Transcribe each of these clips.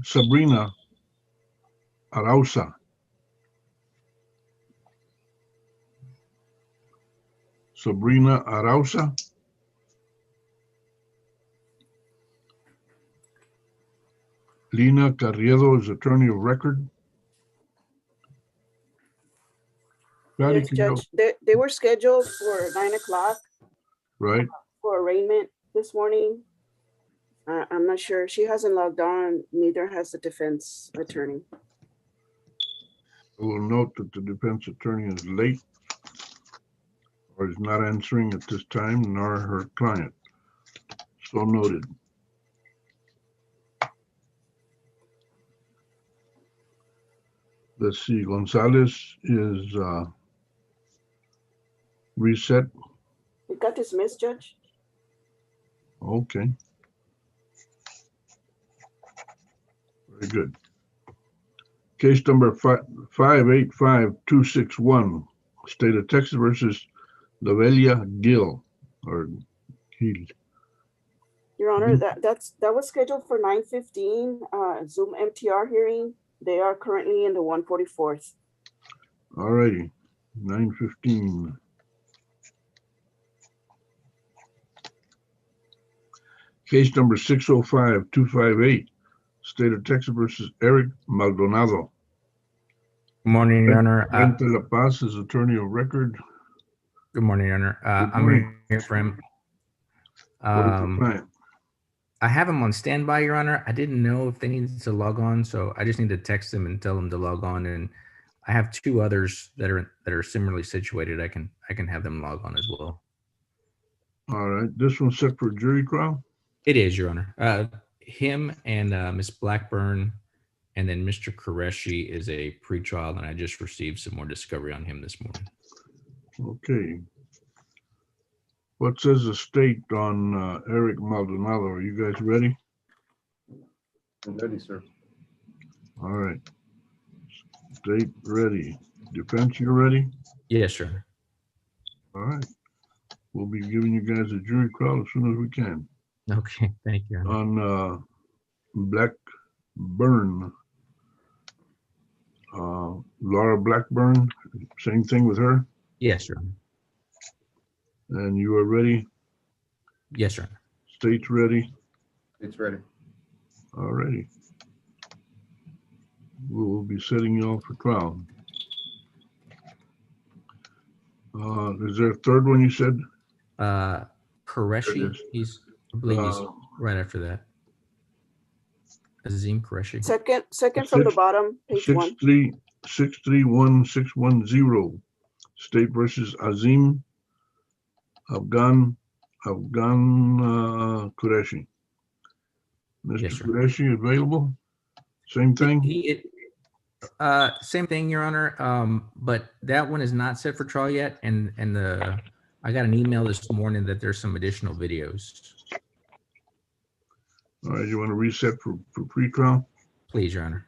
Sabrina Arauza. Sabrina Arauza. Lina Carriedo is attorney of record. Patty, Yes, can you, Judge. They were scheduled for 9 o'clock right? for arraignment this morning. I'm not sure. She hasn't logged on. Neither has the defense attorney. I will note that the defense attorney is late or is not answering at this time, nor her client. So noted. Let's see, Gonzalez is reset. It got dismissed, Judge. Okay. Very good. Case number 585261, State of Texas versus Lavelia Gill, or Gill. Your Honor, that was scheduled for 9:15 Zoom MTR hearing. They are currently in the 144th. All righty, 9:15. Case number 605258, State of Texas versus Eric Maldonado. Good morning, Your Honor. Renta La Paz is attorney of record. Good morning, Your Honor. Good morning. I'm here for him. What is your client? I have him on standby, Your Honor. I didn't know if they needed to log on, so I just need to text them and tell them to log on. And I have two others that are similarly situated. I can have them log on as well. All right, this one's set for jury trial. It is, Your Honor. Him and Ms. Blackburn, and then Mr. Qureshi is a pretrial, and I just received some more discovery on him this morning. Okay. What says the state on Eric Maldonado? Are you guys ready? I'm ready, sir. All right. State ready. Defense, you ready? Yes, sir. All right. We'll be giving you guys a jury trial as soon as we can. Okay, thank you, Your Honor. On Blackburn, Laura Blackburn, same thing with her? Yes, Your Honor. And you are ready? Yes, Your Honor. State's ready? It's ready. All righty. We will be setting you all for trial. Is there a third one you said? Qureshi, There I believe he's right after that. Azim Qureshi. Second from the bottom, page 1. 631610, State versus Azim Afghan Qureshi. Mr. Yes, sir. Qureshi available? Same thing? Same thing, Your Honor. But that one is not set for trial yet, and I got an email this morning that there's some additional videos. All right, you want to reset for pre-trial? Please, Your Honor.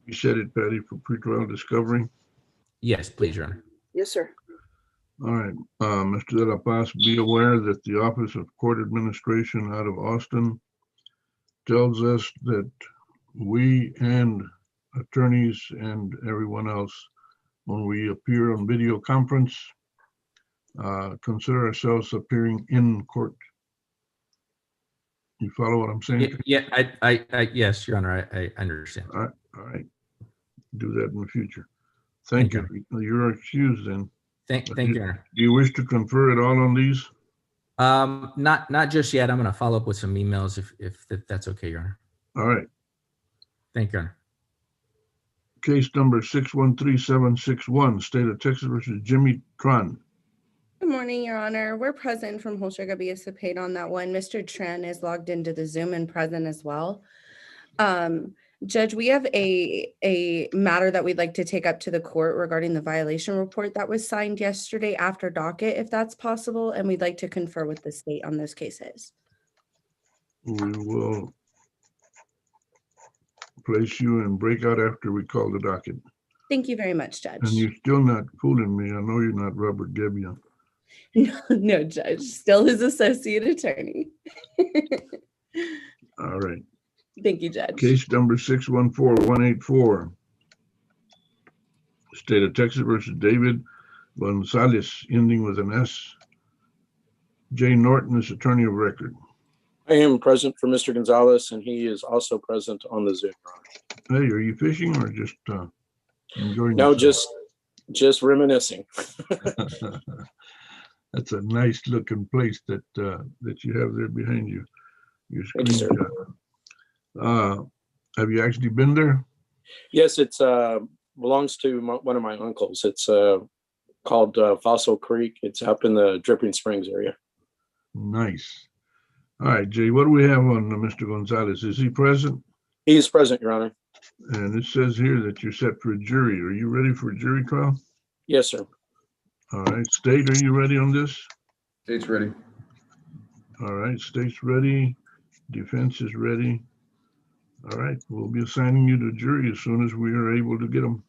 You said it, Patty, for pre-trial discovery? Yes, please, Your Honor. Yes, sir. All right, Mr. De La Paz, be aware that the Office of Court Administration out of Austin tells us that we and attorneys and everyone else, when we appear on video conference, consider ourselves appearing in court. You follow what I'm saying? Yeah, yes, Your Honor, I understand. All right. Do that in the future. Thank you. You're excused then. Thank you, Your Honor. Do you wish to confer at all on these? Not just yet. I'm going to follow up with some emails if that's okay, Your Honor. All right. Thank you, Your Honor. Case number 613761, State of Texas versus Jimmy Tran. Good morning, Your Honor. We're present from Holster Via Cepeda on that one. Mr. Tran is logged into the Zoom and present as well. Judge, we have a matter that we'd like to take up to the court regarding the violation report that was signed yesterday after docket, if that's possible, and we'd like to confer with the state on those cases. We will place you in breakout after we call the docket. Thank you very much, Judge. And you're still not fooling me. I know you're not Robert Gebbia. No, Judge, still his associate attorney. All right. Thank you, Judge. Case number 614184. State of Texas versus David Gonzalez, ending with an S. Jay Norton is attorney of record. I am present for Mr. Gonzalez, and he is also present on the Zoom. Your Honor. Hey, are you fishing or just enjoying No, yourself? just reminiscing. That's a nice looking place that you have there behind you. Your Thank you, sir. screenshot. Have you actually been there? Yes, it's belongs to one of my uncles. It's called Fossil Creek. It's up in the Dripping Springs area. Nice. All right, Jay, what do we have on Mr. Gonzalez? Is he present? He is present, Your Honor. And it says here that you're set for a jury. Are you ready for a jury trial? Yes, sir. All right, State, are you ready on this? State's ready. All right, State's ready. Defense is ready. All right, we'll be assigning you to jury as soon as we are able to get them.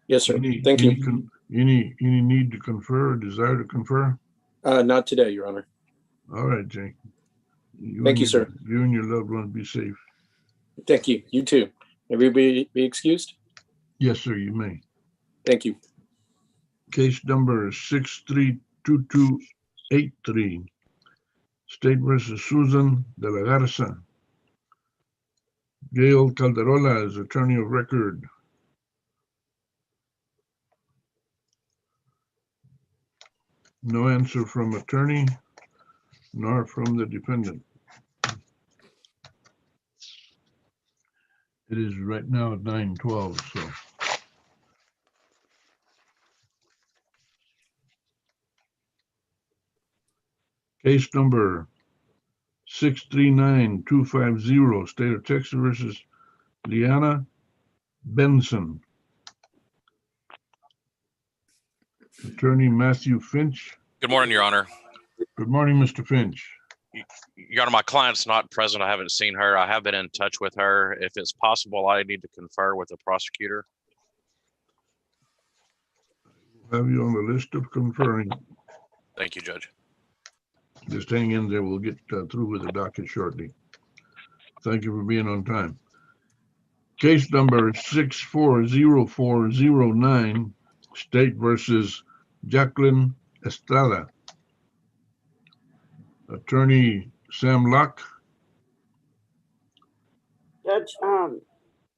Yes, sir. Thank you. Any need to confer or desire to confer? Not today, Your Honor. All right, Jay. Thank you, sir. You and your loved ones be safe. Thank you. You too. Everybody be excused. Yes, sir, you may. Thank you. Case number 632283. State versus Susan de la Garza. Gail Calderola is attorney of record. No answer from attorney, nor from the defendant. It is right now at 9:12, so. Case number 639250, State of Texas versus Liana Benson. Attorney Matthew Finch. Good morning, Your Honor. Good morning, Mr. Finch. Your Honor, my client's not present. I haven't seen her. I have been in touch with her. If it's possible, I need to confer with the prosecutor. Have you on the list of conferring. Thank you, Judge. Just hang in there. We'll get through with the docket shortly. Thank you for being on time. Case number 640409, State versus Jacqueline Estrada. Attorney Sam Locke. Judge,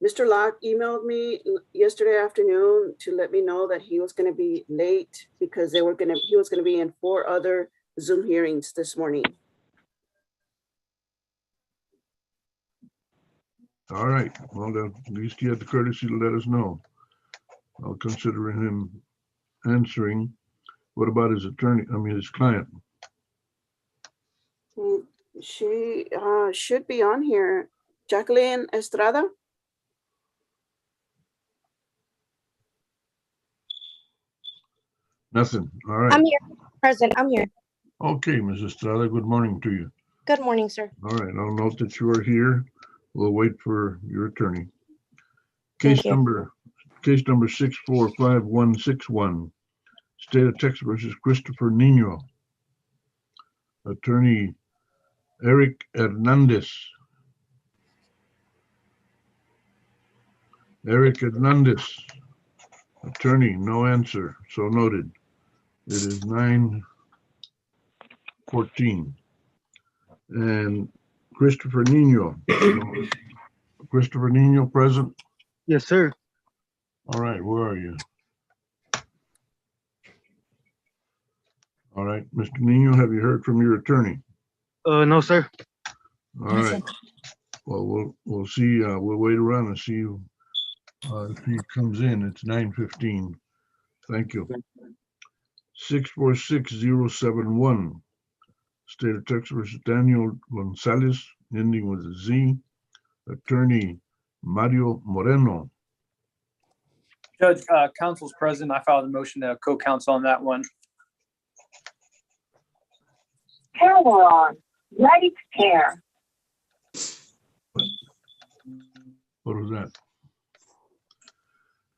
Mr. Locke emailed me yesterday afternoon to let me know that he was going to be late because he was going to be in 4 other Zoom hearings this morning. All right. Well, at least he had the courtesy to let us know. I'll consider him answering. What about his attorney? I mean, his client. She should be on here. Jacqueline Estrada. Nothing. All right. I'm here, present. I'm here. Okay, Mrs. Estrada, good morning to you. Good morning, sir. All right, I'll note that you are here. We'll wait for your attorney. Thank Case you. number 645161, State of Texas versus Christopher Nino. Attorney Eric Hernandez. Eric Hernandez. Attorney, no answer. So noted. It is 9:14. And Christopher Nino. Christopher Nino present? Yes, sir. All right, where are you? All right, Mr. Nino, have you heard from your attorney? No, sir. All right. Well, we'll see. We'll wait around and see if he comes in. It's 9:15. Thank you. 646071, State of Texas versus Daniel Gonzalez, ending with a Z. Attorney Mario Moreno. Judge, counsel's present. I filed a motion to co-counsel on that one. Camera on. Ready to pair. What was that?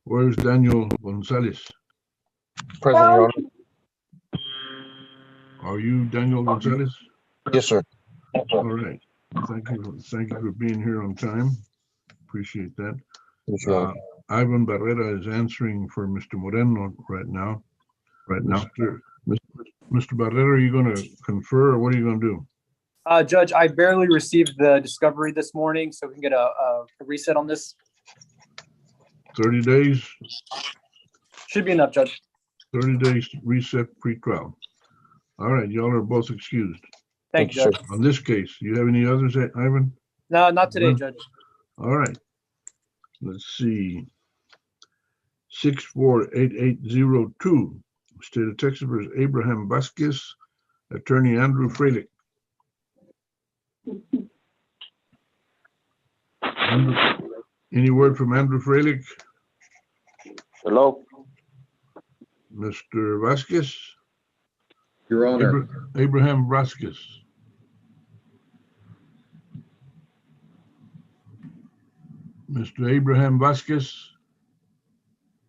Where's Daniel Gonzalez? Present, Your Honor. Are you Daniel Gonzalez? Yes, sir. All right. Thank you. Thank you for being here on time. Appreciate that. Yes, Your Honor. Ivan Barrera is answering for Mr. Moreno right now. Mr. Barrera, are you going to confer or what are you going to do? Judge, I barely received the discovery this morning, so we can get a reset on this. 30 days? Should be enough, Judge. 30 days reset pre-trial. All right, y'all are both excused. Thank you, Judge. On this case, you have any others, Ivan? No, not today, Judge. All right. Let's see. 648802, State of Texas versus Abraham Vasquez, Attorney Andrew Freilich. Any word from Andrew Freilich? Hello. Mr. Vasquez? Your Honor, Abraham Vasquez. Mr. Abraham Vasquez?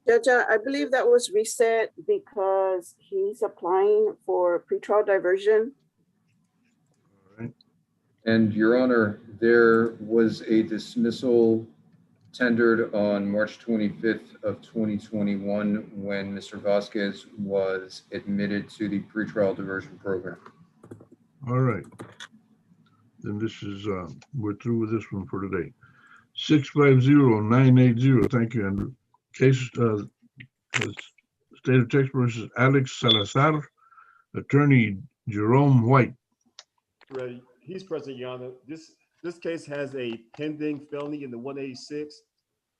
Judge, I believe that was reset because he's applying for pretrial diversion. and Your Honor, there was a dismissal tendered on March 25th of 2021 when Mr. Vasquez was admitted to the pretrial diversion program. All right. Then this is, we're through with this one for today. 650980, thank you, Andrew. Case, State of Texas versus Alex Salazar, Attorney Jerome White. Ready. He's present, Your Honor. This case has a pending felony in the 186.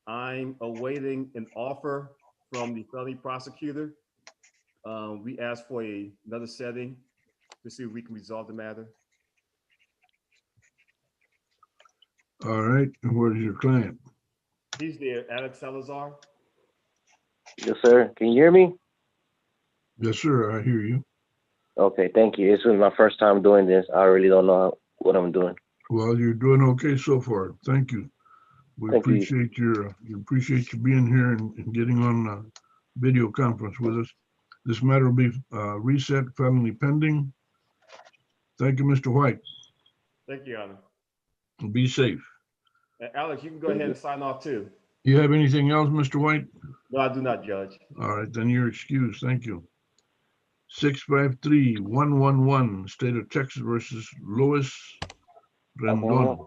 I'm awaiting an offer from the felony prosecutor. We asked for another setting to see if we can resolve the matter. All right, and where's your client? He's there, Alex Salazar. Yes, sir. Can you hear me? Yes, sir, I hear you. Okay, thank you. This was my first time doing this. I really don't know what I'm doing. Well, you're doing okay so far. Thank you. We Thank you. appreciate you being here and getting on video conference with us. This matter will be reset, felony pending. Thank you, Mr. White. Thank you, Your Honor. Be safe. Alex, you can go ahead and sign off too. You have anything else, Mr. White? No, I do not, Judge. All right, then you're excused. Thank you. 653111, State of Texas versus Louis Rendon.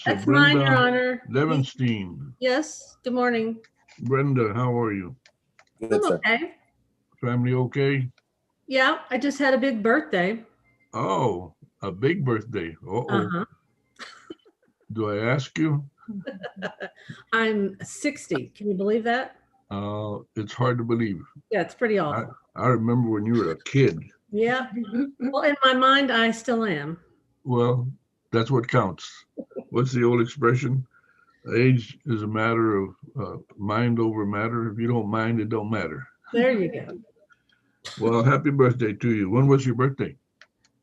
That's mine, Your Honor. Levenstein. Yes, good morning. Brenda, how are you? I'm okay. Family okay? Yeah, I just had a big birthday. Oh, a big birthday. Uh-oh. Uh-huh. Do I ask you? I'm 60. Can you believe that? It's hard to believe. Yeah, it's pretty awful. I remember when you were a kid. Yeah. Well, in my mind, I still am. Well, that's what counts. What's the old expression? Age is a matter of mind over matter. If you don't mind, it don't matter. There you go. Well, happy birthday to you. When was your birthday?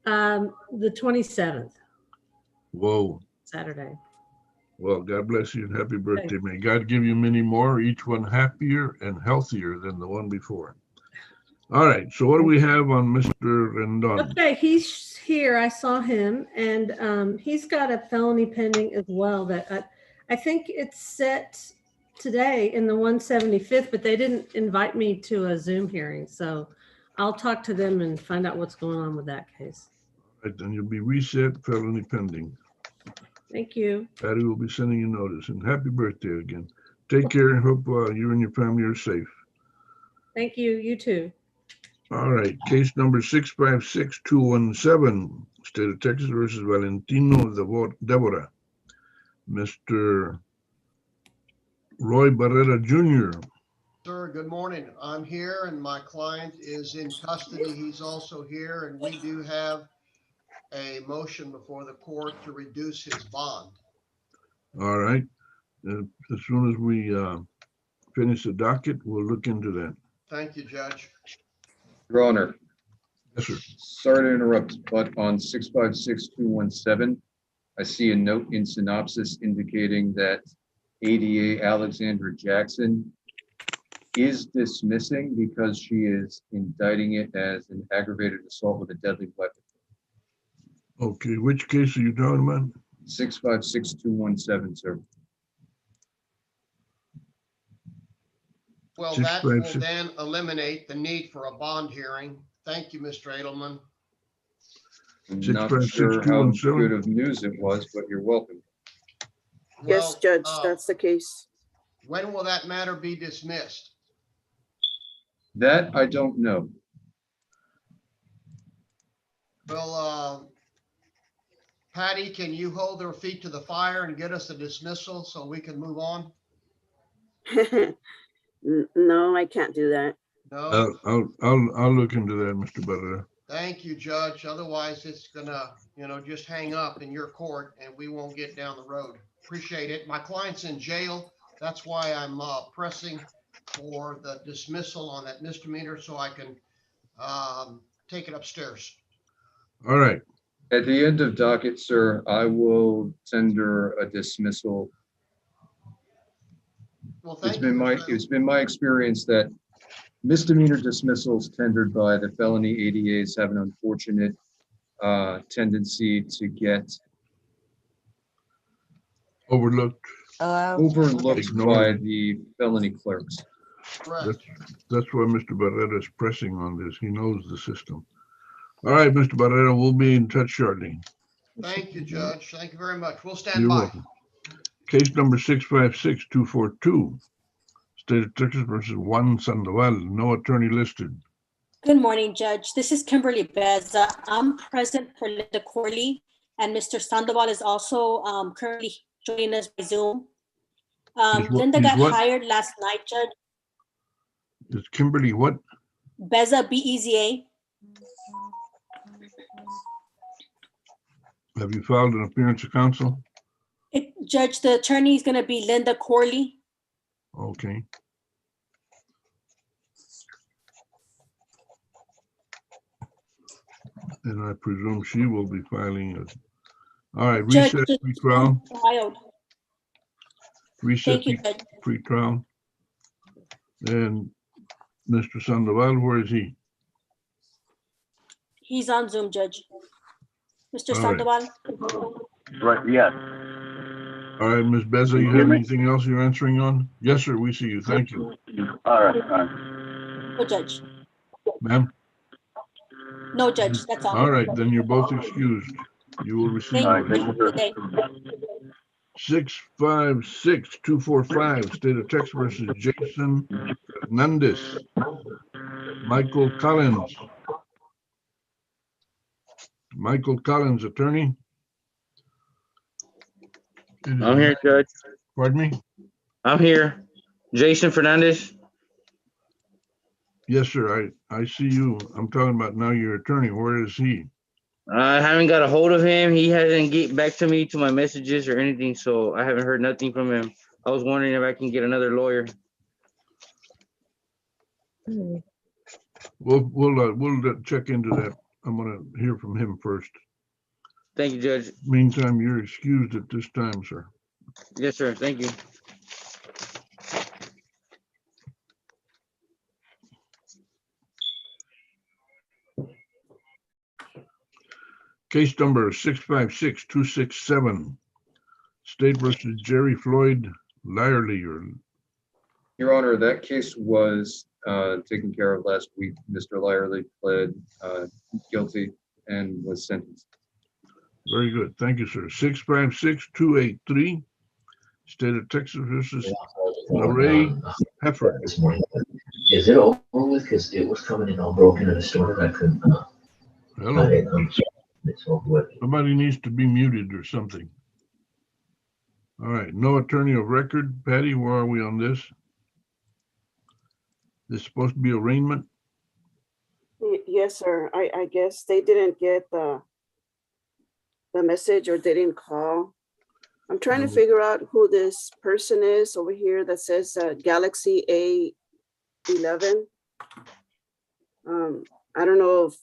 The 27th. Whoa. Saturday. Well, God bless you and happy birthday. May God give you many more, each one happier and healthier than the one before. All right. So what do we have on Mr. Rendon? Okay, he's here. I saw him, and he's got a felony pending as well that I think it's set today in the 175th, but they didn't invite me to a Zoom hearing. So I'll talk to them and find out what's going on with that case. All right, then you'll be reset, felony pending. Thank you. Patty will be sending you notice, and happy birthday again. Take care and hope you and your family are safe. Thank you. You too. All right, case number 656217, State of Texas versus Valentino Devora. Mr. Roy Barrera Jr. Sir, good morning. I'm here and my client is in custody. He's also here, and we do have a motion before the court to reduce his bond. All right. As soon as we finish the docket, we'll look into that. Thank you, Judge. Your Honor. Yes, sir. Sorry to interrupt, but on 656217, I see a note in synopsis indicating that ADA Alexandra Jackson is dismissing because she is indicting it as an aggravated assault with a deadly weapon. Okay, which case are you talking about? 656217, sir. Well, Six that five will six. then eliminate the need for a bond hearing. Thank you, Mr. Edelman. I'm Six not five sure six two how one seven. good of news it was, but you're welcome. Yes, Well, Judge, that's the case. when will that matter be dismissed? That I don't know. Well, Patty, can you hold their feet to the fire and get us a dismissal so we can move on? No, I can't do that. No? I'll look into that, Mr. Barrera. Thank you, Judge. Otherwise, it's gonna, just hang up in your court and we won't get down the road. Appreciate it. My client's in jail. That's why I'm pressing for the dismissal on that misdemeanor so I can take it upstairs. All right, At the end of docket, sir, I will tender a dismissal. Well, It's thank you. it's been my experience that misdemeanor dismissals tendered by the felony ADAs have an unfortunate tendency to get overlooked. overlooked Ignored. by the felony clerks. Correct. That's why Mr. Barrera is pressing on this. He knows the system. All right, Mr. Barrera, we'll be in touch shortly. Thank you, Judge. Thank you very much. We'll stand You're by. welcome. Case number 656242, State of Texas versus Juan Sandoval, no attorney listed. Good morning, Judge. This is Kimberly Beza. I'm present for Linda Corley, and Mr. Sandoval is also currently joining us by Zoom. Linda got hired last night, Judge. It's Kimberly what? Beza, B-E-Z-A. Have you filed an appearance of counsel? Judge, the attorney is going to be Linda Corley. Okay. And I presume she will be filing it. All right, Judge, recess pre-trial. Recess Thank you, Judge. pre-trial. And Mr. Sandoval, where is he? He's on Zoom, Judge. Mr. All right. Sandoval? Right, yes. All right, Ms. Beza, you have anything else you're answering on? Yes, sir, we see you. Thank you. All right. No, Judge. Ma'am? No, Judge, that's all. All right, then you're both excused. You will receive. Thank you. Good day. 656245, State of Texas versus Jason Hernandez. Michael Collins. Michael Collins, attorney. I'm here, Judge. Pardon me? I'm here. Jason Fernandez. Yes, sir. I see you. I'm talking about now your attorney. Where is he? I haven't got a hold of him. He hasn't get back to me to my messages or anything, so I haven't heard nothing from him. I was wondering if I can get another lawyer. We'll check into that. I'm gonna hear from him first. Thank you, Judge. Meantime, you're excused at this time, sir. Yes, sir. Thank you. Case number 656267, State versus Jerry Floyd Lyerly. Your Honor, that case was taken care of last week. Mr. Lyerly pled guilty and was sentenced. Very good. Thank you, sir. 656283, State of Texas versus Lorraine Hefford. Is it over with? Because it was coming in all broken and distorted. I couldn't. Hello. It's over with. Somebody needs to be muted or something. All right. No attorney of record. Patty, where are we on this? This is supposed to be arraignment? Yes, sir. I guess they didn't get the message or they didn't call. I'm trying to figure out who this person is over here that says Galaxy A11. I don't know if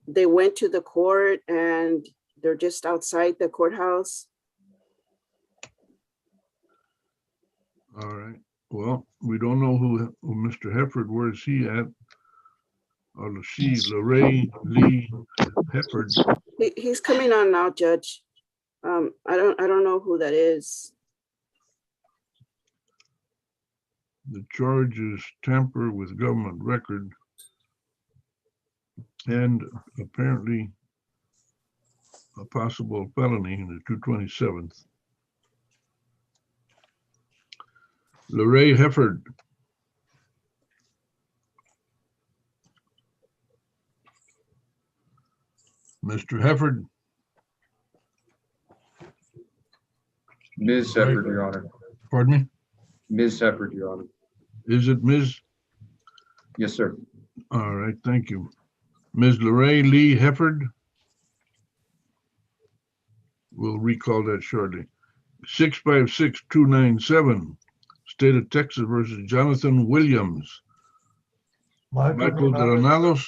they went to the court and they're just outside the courthouse. All right. Well, we don't know who Mr. Hefford, where is he at? Or she, Lorraine Lee Hefford. He's coming on now, Judge. I don't know who that is. The charge is tamper with government record and apparently a possible felony in the 227th. Lorraine Hefford. Mr. Hefford. Ms. Hefford, Your Honor. Pardon me? Ms. Hefford, Your Honor. Is it Ms.? Yes, sir. All right, thank you. Ms. Lorraine Lee Hefford. We'll recall that shortly. 656-297, State of Texas versus Jonathan Williams. Michael Granados.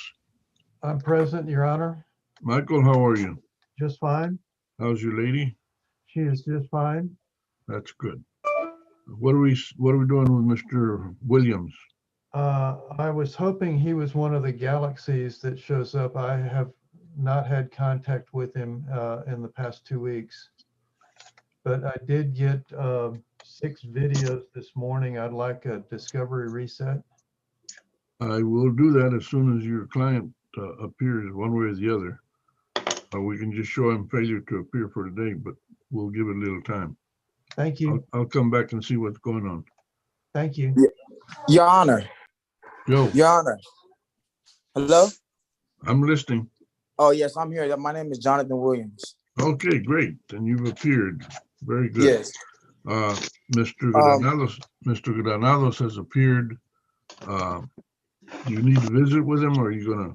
I'm present, Your Honor. Michael, how are you? Just fine. How's your lady? She is just fine. That's good. What are we doing with Mr. Williams? I was hoping he was one of the galaxies that shows up. I have not had contact with him in the past 2 weeks, but I did get 6 videos this morning. I'd like a discovery reset. I will do that as soon as your client appears one way or the other. We can just show him failure to appear for today, but we'll give it a little time. Thank you. I'll come back and see what's going on. Thank you. Your Honor. Joe. Your Honor. Hello? I'm listening. Oh, yes, I'm here. My name is Jonathan Williams. Okay, great. And you've appeared. Very good. Yes. Mr. Granados has appeared. Do you need to visit with him, or are you gonna?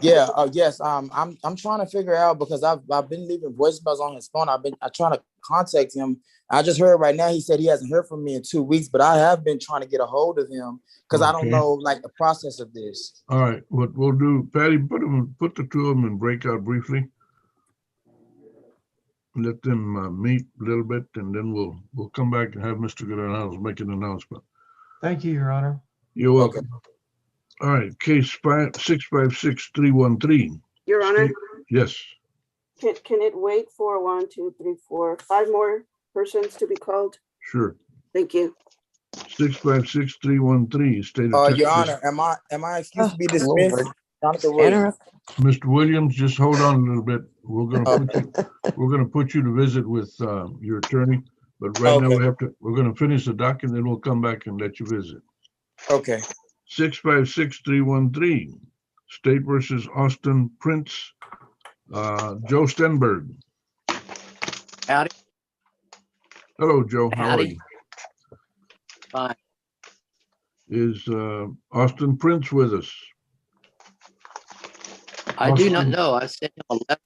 Yes. I'm trying to figure out because I've been leaving voicemails on his phone. I'm trying to contact him. I just heard right now he said he hasn't heard from me in 2 weeks, but I have been trying to get a hold of him because I don't know like the process of this. All right. What we'll do, Patty, put the two of them in breakout briefly. Let them meet a little bit, and then we'll come back and have Mr. Granados make an announcement. Thank you, Your Honor. You're welcome. Okay. All right, case 656-313. Your Honor? Yes. Can it wait for 1, 2, 3, 4, 5 more persons to be called? Sure. Thank you. 656-313, State of Texas. Your Honor, am I excused to be dismissed? Jonathan Williams. Mr. Williams, just hold on a little bit. We're gonna put you to visit with your attorney, but right now we're gonna finish the doc and then we'll come back and let you visit. Okay. 656-313, State versus Austin Prince. Joe Stenberg. Howdy. Hello, Joe. How are Howdy. you? Fine. Is Austin Prince with us? I do not know. I sent him a letter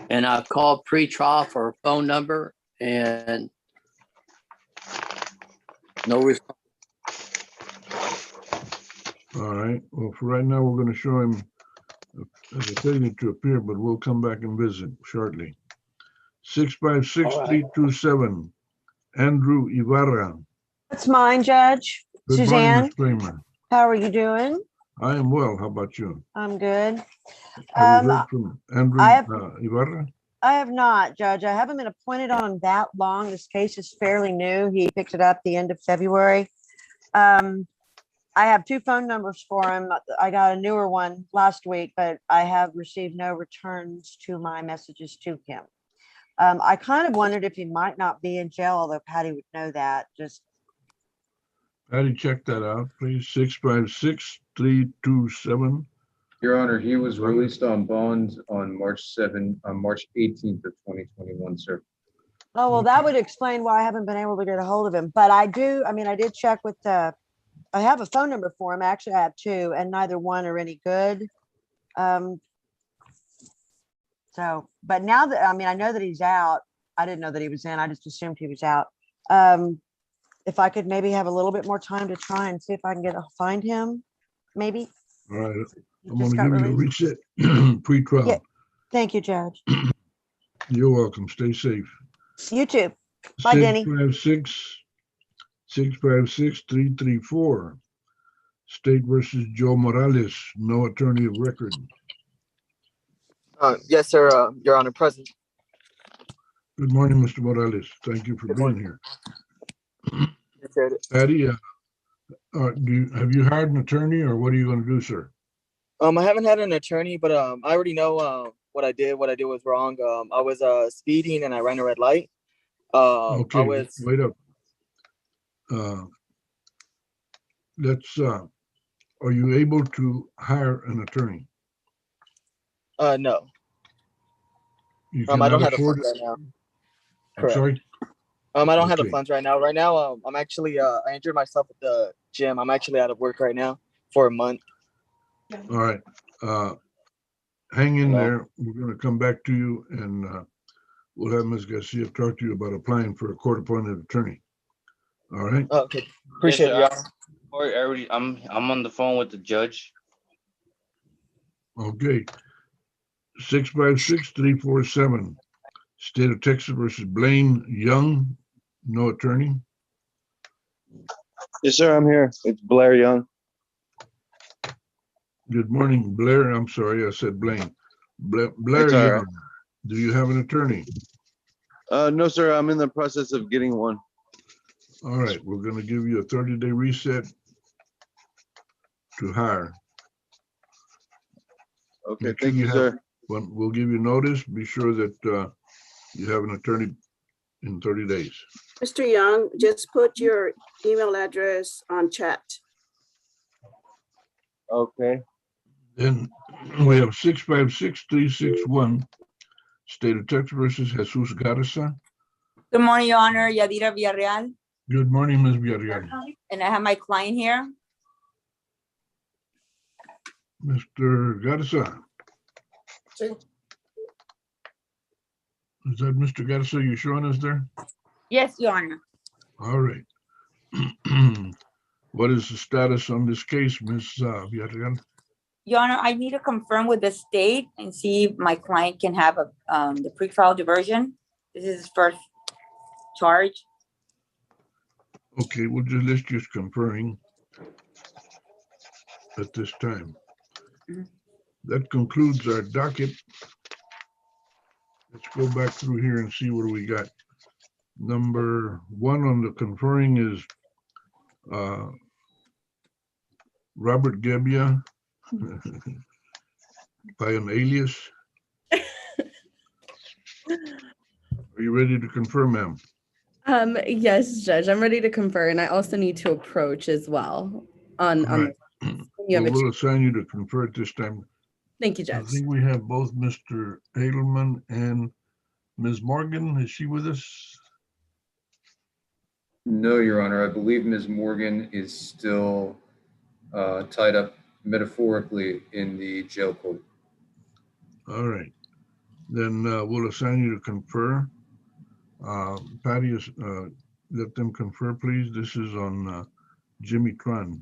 and I called pre-trial for a phone number and no response. All right. Well, for right now, we're going to show him as a failure to appear, but we'll come back and visit shortly. 656-327, Andrew Ibarra. That's mine, Judge. Good Suzanne. morning, Ms. Kramer. How are you doing? I am well. How about you? I'm good. Have you heard from Andrew Ibarra? I have not, Judge. I haven't been appointed on that long. This case is fairly new. He picked it up the end of February. I have 2 phone numbers for him. I got a newer one last week, but I have received no returns to my messages to him. I kind of wondered if he might not be in jail, although Patty would know that. Patty, check that out, please. 656-327. Your Honor, he was released on bond on March 18th of 2021, sir. Oh, well, that would explain why I haven't been able to get a hold of him. But I did check with I have a phone number for him. Actually, I have 2, and neither one are any good. But now that, I know that he's out. I didn't know that he was in. I just assumed he was out. If I could maybe have a little bit more time to try and see if I can find him, maybe. All right. I'm going to give you a reset pre-trial. Yeah. Thank you, Judge. You're welcome. Stay safe. You too. Bye, Denny. 656-334. State versus Joe Morales, no attorney of record. Yes, sir, Your Honor, present. Good morning, Mr. Morales. Thank you for being here. Yes, sir. Patty, have you hired an attorney or what are you going to do, sir? I haven't had an attorney, but I already know what I did. What I did was wrong. I was speeding and I ran a red light. Okay, I was. wait up. Are you able to hire an attorney? No. You I cannot don't have the afford funds it? right now. I'm Correct. sorry? I don't have the Okay. funds right now. Right now, I'm actually I injured myself at the gym. I'm actually out of work right now for a month. All right. Hang in Hello? there. We're going to come back to you and we'll have Ms. Garcia talk to you about applying for a court-appointed attorney. All right? Okay. Appreciate it, y'all. I'm on the phone with the judge. Okay. 656-347. State of Texas versus Blaine Young, no attorney. Yes, sir, I'm here. It's Blair Young. Good morning, Blair. I'm sorry, I said Blaine. Blair It's all Young, right. do you have an attorney? No, sir, I'm in the process of getting one. All right, we're going to give you a 30-day reset to hire. Okay, Make sure thank you, have sir. one. We'll give you notice. Be sure that you have an attorney in 30 days. Mr. Young, just put your email address on chat. Okay. Then we have 656-361, State of Texas versus Jesus Garza. Good morning, Your Honor. Yadira Villarreal. Good morning, Ms. Villarreal. And I have my client here. Mr. Garza. Is that Mr. Garza you showing us there? Yes, Your Honor. All right. What is the status on this case, Ms. Villarreal? Your Honor, I need to confirm with the state and see if my client can have the pretrial diversion. This is his first charge. Okay, let's just confirming at this time. That concludes our docket. Let's go back through here and see what we got. Number one on the conferring is Robert Gebbia by an alias. Are you ready to confirm, ma'am? Yes, Judge, I'm ready to confer, and I also need to approach as well on All right. you have a We'll assign you to confer at this time. Thank you, I Judge. think we have both Mr. Edelman and Ms. Morgan. Is she with us? No, Your Honor. I believe Ms. Morgan is still tied up metaphorically in the jail court. All right. Then we'll assign you to confer. Patty, let them confer, please. This is on Jimmy Tran.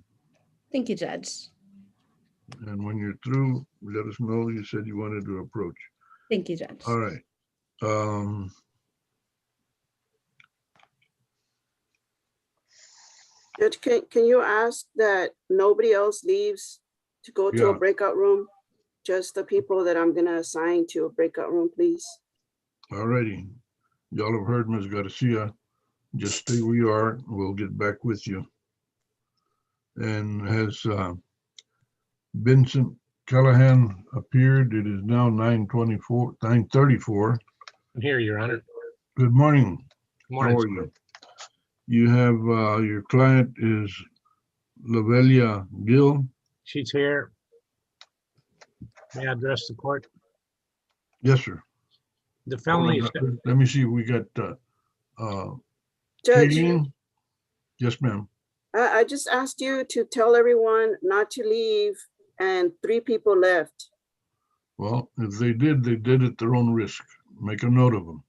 Thank you, Judge. And when you're through, let us know. You said you wanted to approach. Thank you, Judge. All right. Judge, can you ask that nobody else leaves to go to a Yeah. breakout room? Just the people that I'm gonna assign to a breakout room, please. All righty. Y'all have heard Ms. Garcia. Just stay where you are. We'll get back with you. And has Vincent Callahan appeared? It is now 9:34. I'm here, Your Honor. Good morning. Good morning, How are sir. you? You have your client is Lavelia Gill. She's here. May I address the court? Yes, sir. The felony is, Hold on, let me see. We got Judge, Kayleen. Yes, ma'am. I just asked you to tell everyone not to leave, and 3 people left. Well, if they did at their own risk. Make a note of them.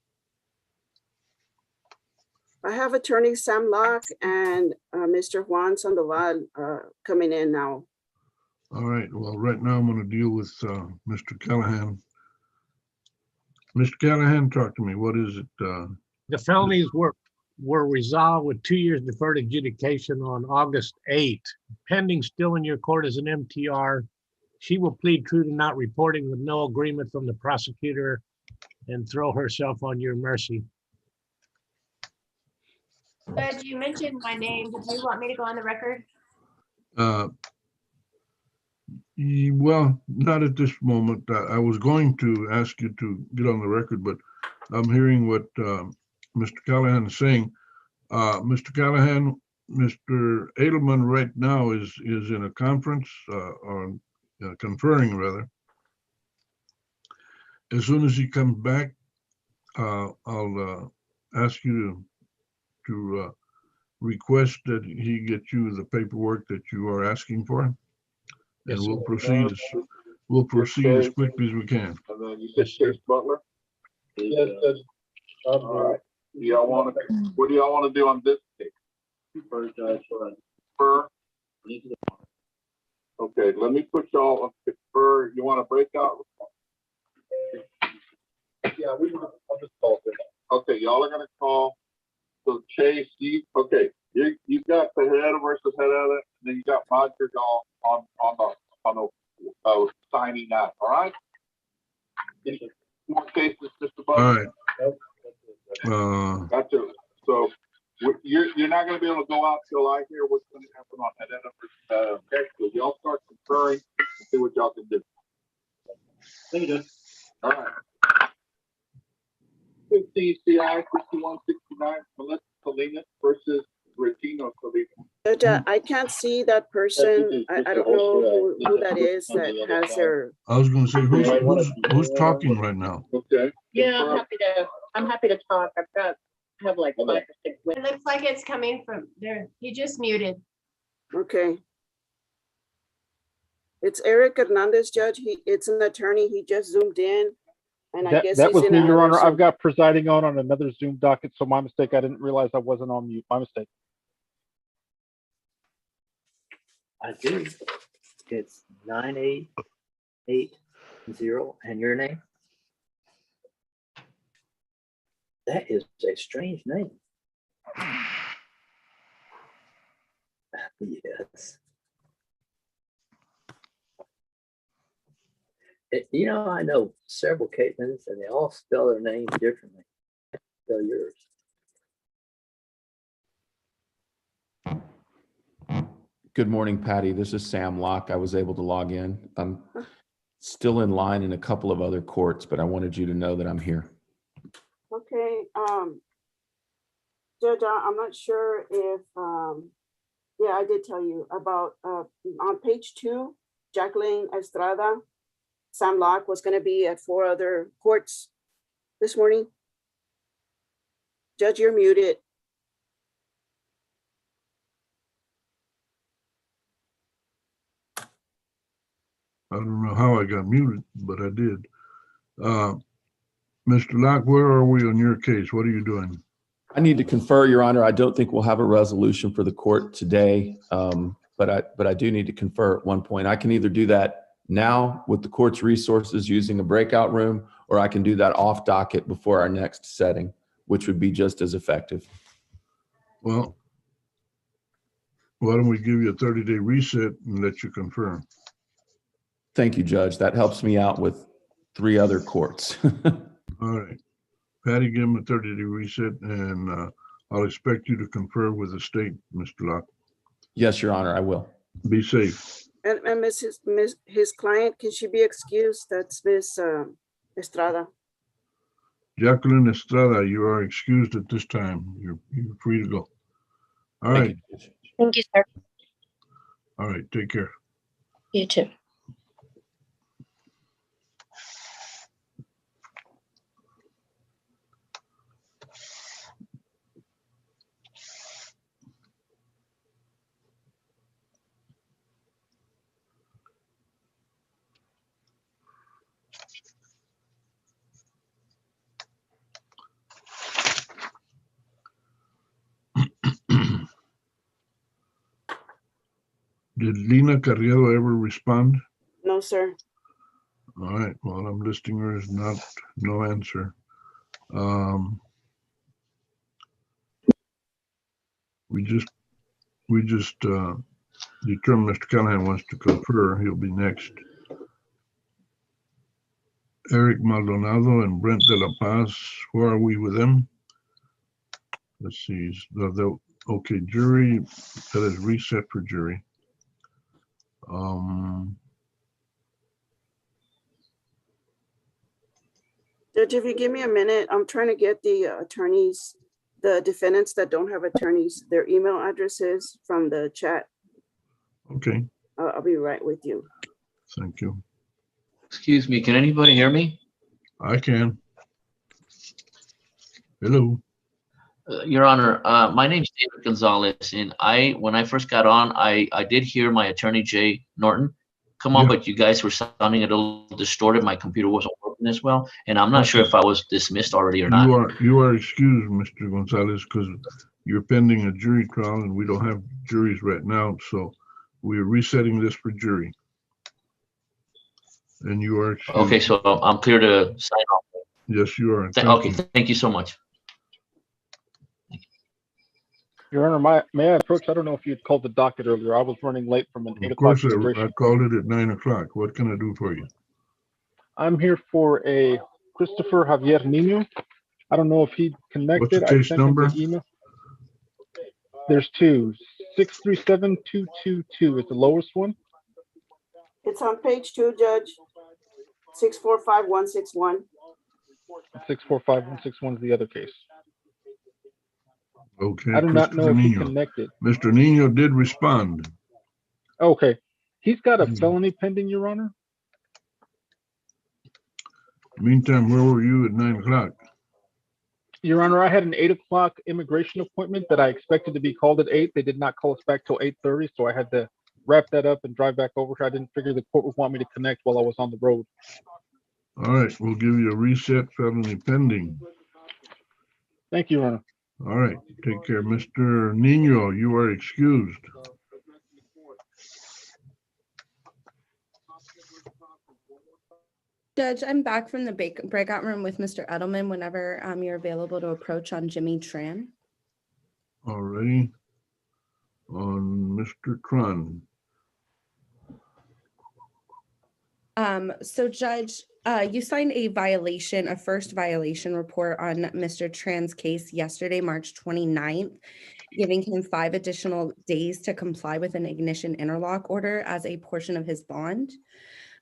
I have attorney Sam Locke and Mr. Juan Sandoval coming in now. All right. Well, right now I'm going to deal with Mr. Callahan. Mr. Callahan, talk to me. What is it The felonies were resolved with 2 years deferred adjudication on August 8th. Pending still in your court as an MTR. She will plead true to not reporting with no agreement from the prosecutor and throw herself on your mercy. Judge, you mentioned my name. Did you want me to go on the record? Well, not at this moment. I was going to ask you to get on the record, but I'm hearing what Mr. Callahan is saying. Mr. Callahan, Mr. Edelman right now is in a conference, on conferring rather. As soon as he comes back, I'll ask you to request that he get you the paperwork that you are asking for. And Yes, we'll sir. proceed as quickly as we can. And then you said Chase Butler? Yes, Judge. All right. What do y'all want to do on this case? Confer. Okay, let me put y'all on confer. You want to break out? Yeah, I'll just call it. Okay, y'all are gonna call. So Chase, you got the head versus head of it, and then you got Roger on the signing out. All right. Any more cases, Mr. Butler? All right. Gotcha. So you're not going to be able to go out till I hear what's going to happen on head of okay. So y'all start conferring and see what y'all can do. Thank you, Judge. All right. 15 CI 5169 Melissa Salinas versus Retino Salinas. Judge, I can't see that person. I don't know who that is that has their. I was going to say, who's talking right now? Okay. Yeah, I'm happy to talk. I have like 5 or 6. It looks like it's coming from there. He just muted. Okay. It's Eric Hernandez, Judge. It's an attorney. He just zoomed in. And I guess that he's was in me, Your another Honor. Zoom. I've got presiding on another Zoom docket, so my mistake. I didn't realize I wasn't on mute. My mistake. I do. It's 9880. And your name? That is a strange name. Yes. You know, I know several Caitlin's and they all spell their names differently. Spell yours. Good morning, Patty. This is Sam Locke. I was able to log in. I'm still in line in a couple of other courts, but I wanted you to know that I'm here. Okay, Judge, I'm not sure if, yeah, I did tell you about, on page 2, Jacqueline Estrada, Sam Locke was gonna be at 4 other courts this morning. Judge, you're muted. I don't know how I got muted, but I did. Mr. Locke, where are we on your case? What are you doing? I need to confer, Your Honor. I don't think we'll have a resolution for the court today, but I do need to confer at one point. I can either do that now with the court's resources using a breakout room, or I can do that off docket before our next setting, which would be just as effective. Well, why don't we give you a 30-day reset and let you confirm? Thank you, Judge. That helps me out with 3 other courts. All right. Patty, give him a 30-day reset, and I'll expect you to confer with the state, Mr. Locke. Yes, Your Honor, I will. Be safe. And his client, can she be excused? That's Miss Estrada. Jacqueline Estrada, you are excused at this time. You're free to go. All right. Thank you, sir. All right. Take care. You too. Did Lina Carrillo ever respond? No, sir. All right. Well, I'm listing her as no answer. We just determined Mr. Callahan wants to confer. He'll be next. Eric Maldonado and Brent de la Paz. Where are we with them? Let's see. Okay, jury. That is reset for jury. Judge, if you give me a minute, I'm trying to get the attorneys, the defendants that don't have attorneys, their email addresses from the chat. Okay, I'll be right with you. thank you. Excuse me, can anybody hear me? I can. Hello. Your Honor, my name's David Gonzalez, and when I first got on, I did hear my attorney, Jay Norton, come on, Yeah. but you guys were sounding a little distorted. My computer wasn't working as well, and I'm not sure if I was dismissed already or not. You are excused, Mr. Gonzalez, because you're pending a jury trial and we don't have juries right now, so we're resetting this for jury. And you are excused. Okay, so I'm clear to sign off. Yes, you are. Okay, thank you so much. Your Honor, may I approach? I don't know if you'd called the docket earlier. I was running late from an 8 Of o'clock course, immigration. I called it at 9 o'clock. What can I do for you? I'm here for a Christopher Javier Nino. I don't know if he connected. What's the case number? Him the email. There's two. 637222 is the lowest one. It's on page 2, Judge. 645161. 645161 is the other case. Okay. I do not know if he Nino. connected. Mr. Nino did respond. Okay. He's got a felony pending, Your Honor. Meantime, where were you at 9 o'clock? Your Honor, I had an 8 o'clock immigration appointment that I expected to be called at 8. They did not call us back till 8:30, so I had to wrap that up and drive back over. I didn't figure the court would want me to connect while I was on the road. All right, we'll give you a reset felony pending. Thank you, Your Honor. All right, take care. Mr. Nino, you are excused. Judge, I'm back from the breakout room with Mr. Edelman whenever you're available to approach on Jimmy Tran. All righty. On Mr. Tran. So Judge, you signed a first violation report on Mr. Tran's case yesterday, March 29th, giving him 5 additional days to comply with an ignition interlock order as a portion of his bond.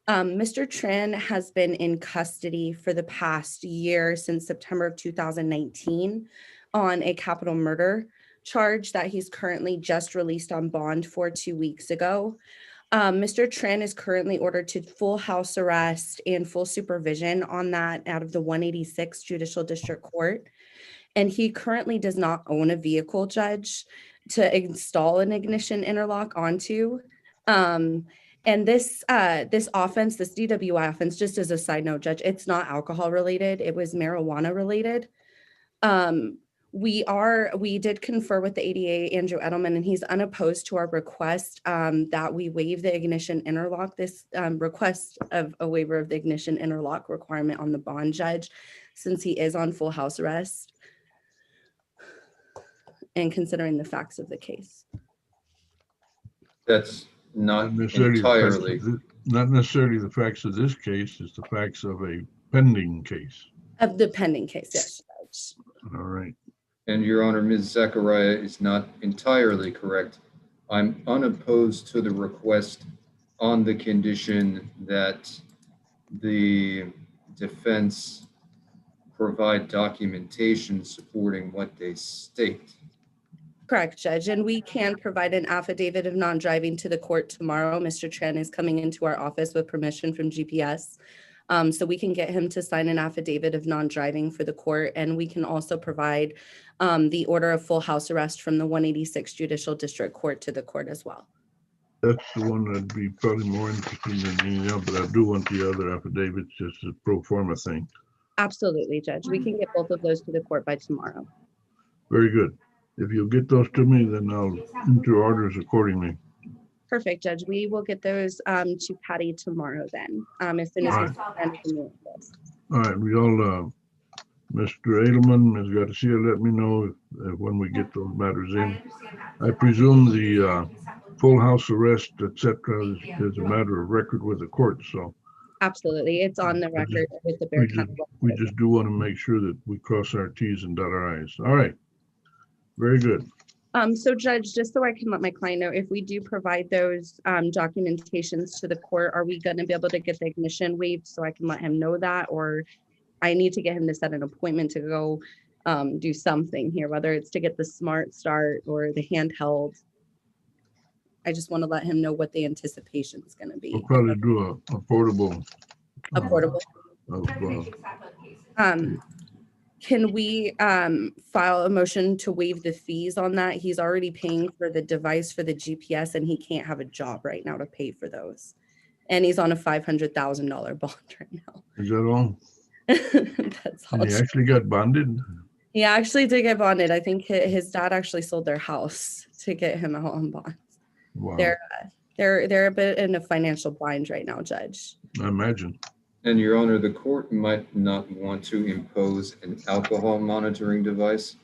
Mr. Tran has been in custody for the past year since September of 2019 on a capital murder charge that he's currently just released on bond for 2 weeks ago. Mr. Tran is currently ordered to full house arrest and full supervision on that out of the 186 Judicial District Court. And he currently does not own a vehicle, Judge, to install an ignition interlock onto. And this offense, this DWI offense, just as a side note, Judge, it's not alcohol related. It was marijuana related. We did confer with the ADA, Andrew Edelman, and he's unopposed to our request that we waive the ignition interlock, this request of a waiver of the ignition interlock requirement on the bond, Judge, since he is on full house arrest and considering the facts of the case. That's not necessarily entirely. Not necessarily the facts of this case, it's the facts of a pending case. Of the pending case, yes, Judge. All right. And Your Honor, Ms. Zachariah is not entirely correct. I'm unopposed to the request on the condition that the defense provide documentation supporting what they state. Correct, Judge. And we can provide an affidavit of non-driving to the court tomorrow. Mr. Tran is coming into our office with permission from GPS. So we can get him to sign an affidavit of non-driving for the court. And we can also provide the order of full house arrest from the 186 Judicial District Court to the court as well. That's the one that'd be probably more interesting than anything else, but I do want the other affidavits, just a pro forma thing. Absolutely, Judge. We can get both of those to the court by tomorrow. Very good. If you'll get those to me, then I'll enter orders accordingly. Perfect, Judge. We will get those to Patty tomorrow then, as soon as we send the new list. All right, we all Mr. Edelman, Ms. Garcia, let me know if when we get those matters in. I presume the full house arrest, et cetera, is a matter of record with the court, so. Absolutely. It's on the record with the Bear We just, County. we just do want to make sure that we cross our Ts and dot our Is. All right. Very good. So Judge, just so I can let my client know, if we do provide those documentations to the court, are we going to be able to get the ignition waived so I can let him know that? Or I need to get him to set an appointment to go do something here, whether it's to get the Smart Start or the handheld. I just want to let him know what the anticipation is going to be. We'll probably do a portable. A portable. Of, Can we file a motion to waive the fees on that? He's already paying for the device for the GPS and he can't have a job right now to pay for those. And he's on a $500,000 bond right now. Is that all? That's all. And he actually got bonded? He actually did get bonded. I think his dad actually sold their house to get him out on bonds. Wow. They're a bit in a financial bind right now, Judge. I imagine. And Your Honor, the court might not want to impose an alcohol monitoring device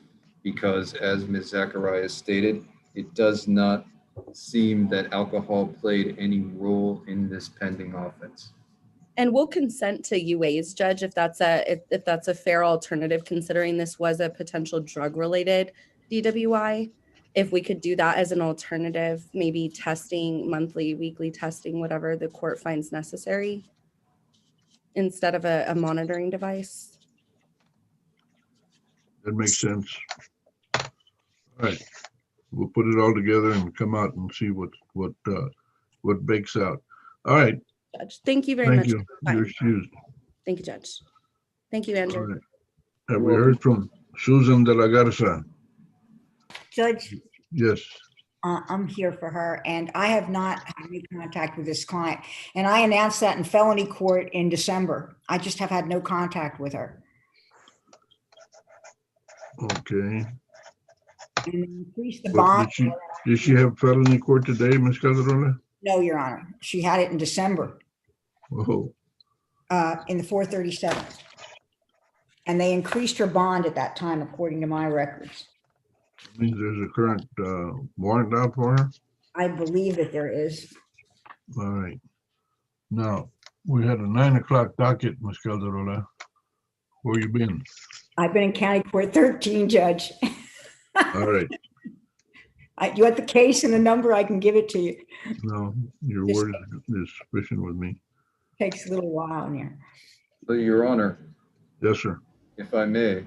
because, as Ms. Zacharias stated, it does not seem that alcohol played any role in this pending offense. And we'll consent to UAs, Judge, if that's a fair alternative, considering this was a potential drug-related DWI. If we could do that as an alternative, maybe testing, monthly, weekly testing, whatever the court finds necessary, instead of a monitoring device. That makes sense. All right. We'll put it all together and come out and see what bakes out. All right. Judge, thank you very much. Thank you. You're excused. Thank you, Judge. Thank you, Andrew. All right. Have we heard from Susan de la Garza? Judge, Yes. I'm here for her, and I have not had any contact with this client. And I announced that in felony court in December. I just have had no contact with her. Okay. And they increased the Well, bond. did she have felony court today, Ms. Calderola? No, Your Honor. She had it in December Oh, in the 437. And they increased her bond at that time, according to my records. means there's a current warrant out for her? I believe that there is. All right. Now, we had a 9 o'clock docket, Ms. Calderola. Where you been? I've been in county court 13, Judge. All right. You want the case and the number? I can give it to you. No, your Just- word is sufficient with me. Takes a little while in here. But Your Honor, Yes, sir. if I may,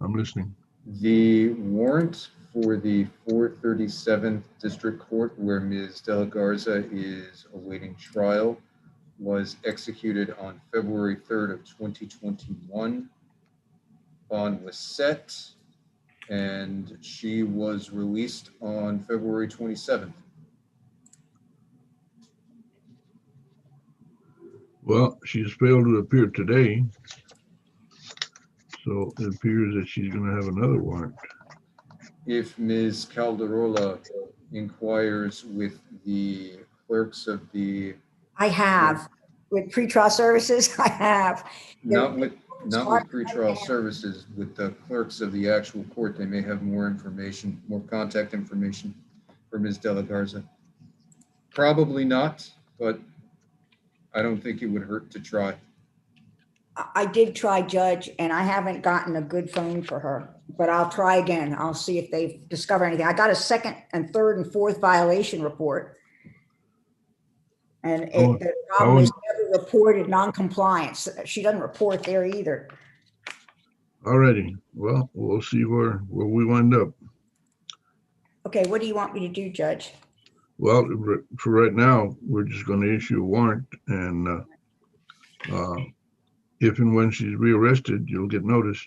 I'm listening. the warrant for the 437th District Court, where Ms. De La Garza is awaiting trial, was executed on February 3rd of 2021. Bond was set, and she was released on February 27th. Well, she's failed to appear today. So it appears that she's going to have another warrant. If Ms. Calderola inquires with the clerks of the, I have, with pretrial services, I have. not with pretrial services, with the clerks of the actual court, they may have more information, more contact information for Ms. De La Garza. Probably not, but I don't think it would hurt to try. I did try, Judge, and I haven't gotten a good phone for her, but I'll try again. I'll see if they've discovered anything. I got a second and third and fourth violation report. And the problem is never reported non-compliance. She doesn't report there either. All righty. Well, we'll see where we wind up. Okay, what do you want me to do, Judge? Well, for right now, we're just going to issue a warrant, and if and when she's rearrested, you'll get notice.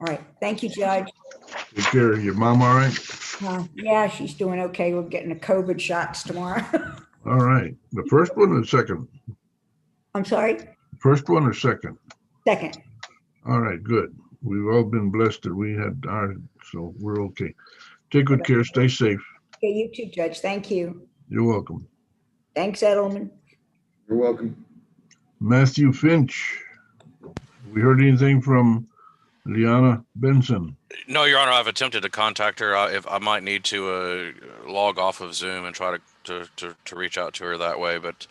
All right, thank you, Judge. Take care. Your mom all right? Yeah, she's doing okay. We're getting the COVID shots tomorrow. All right. The first one or second? I'm sorry? First one or second? Second. All right, good. We've all been blessed that we had ours, so we're okay. Take good care. Stay safe. Okay, you too, Judge. Thank you. You're welcome. Thanks, Edelman. You're welcome. Matthew Finch. We heard anything from Liana Benson. No, Your Honor, I've attempted to contact her. If I might need to log off of Zoom and try to reach out to her that way, but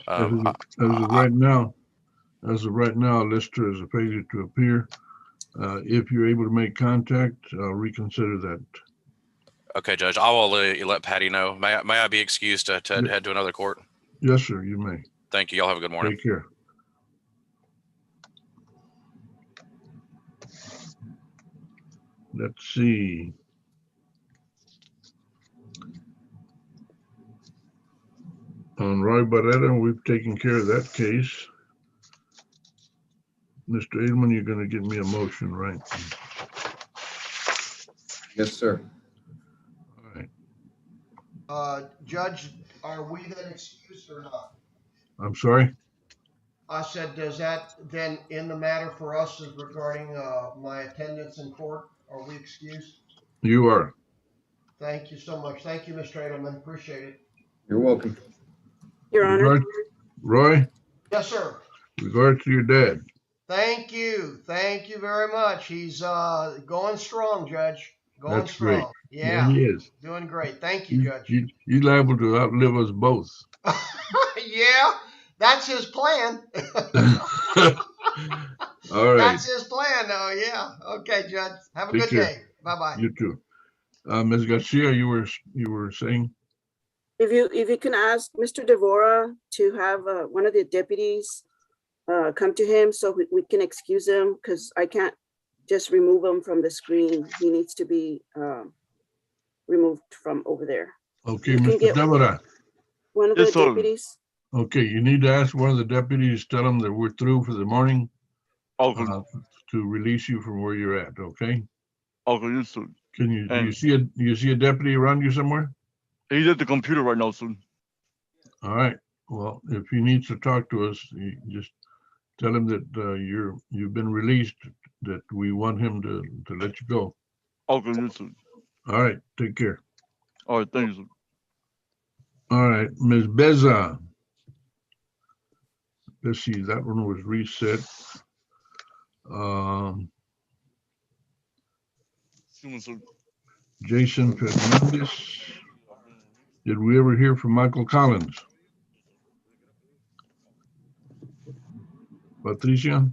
As of right now, I'll list her as a failure to appear. If you're able to make contact, I'll reconsider that. okay, Judge, I will let Patty know. May I be excused to head to another court? Yes, sir, you may. Thank you. Y'all have a good morning. Take care. Let's see. On Roy Barrera, we've taken care of that case. Mr. Edelman, you're going to give me a motion, right? Yes, sir. All right. Judge, are we then excused or not? I'm sorry? I said, does that then end the matter for us regarding my attendance in court? Are we excused? You are. Thank you so much. Thank you, Mr. Edelman. Appreciate it. You're welcome. Your Honor. Roy, Yes, sir. regard to your dad. Thank you. Thank you very much. He's going strong, Judge. Going That's strong. great. Yeah, he is. doing great. Thank you, Judge. He's liable to outlive us both. Yeah, that's his plan. All right. That's his plan, though. Yeah. Okay, Judge. Have a Take good care. day. Bye-bye. You too. Ms. Garcia, you were saying? If you can ask Mr. Devora to have one of the deputies come to him so we can excuse him, because I can't just remove him from the screen. He needs to be removed from over there. Okay, You can Mr. get Devora. one of the deputies. Okay, you need to ask one of the deputies, tell them that we're through for the morning. To release you from where you're at, okay? Okay, yes, sir. Do you see a deputy around you somewhere? He's at the computer right now, sir. All right. Well, if he needs to talk to us, you just tell him that you've been released, that we want him to let you go. Okay, yes, sir. All right. Take care. All right, thank you, sir. All right, Ms. Beza. Let's see, that one was reset. Jason Fernandez. Did we ever hear from Michael Collins? Patricia?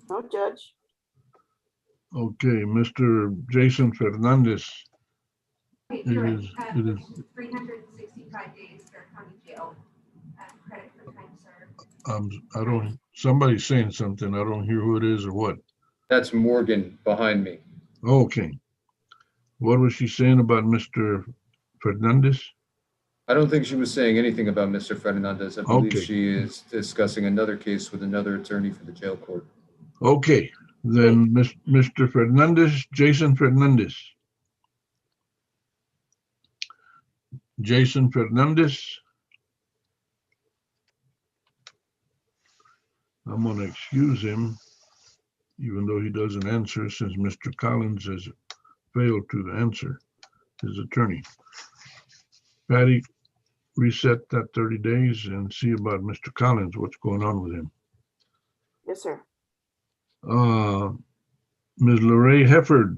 No, Judge. Okay, Mr. Jason Fernandez. It It is 365 days for county jail credit for time served. Somebody's saying something. I don't hear who it is or what. That's Morgan behind me. Okay. What was she saying about Mr. Fernandez? I don't think she was saying anything about Mr. Fernandez. I believe Okay. she is discussing another case with another attorney for the jail court. Okay, then Mr. Fernandez, Jason Fernandez. Jason Fernandez. I'm going to excuse him, even though he doesn't answer, since Mr. Collins has failed to answer, his attorney. Patty, reset that 30 days and see about Mr. Collins, what's going on with him. Yes, sir. Ms. Lorraine Hefford.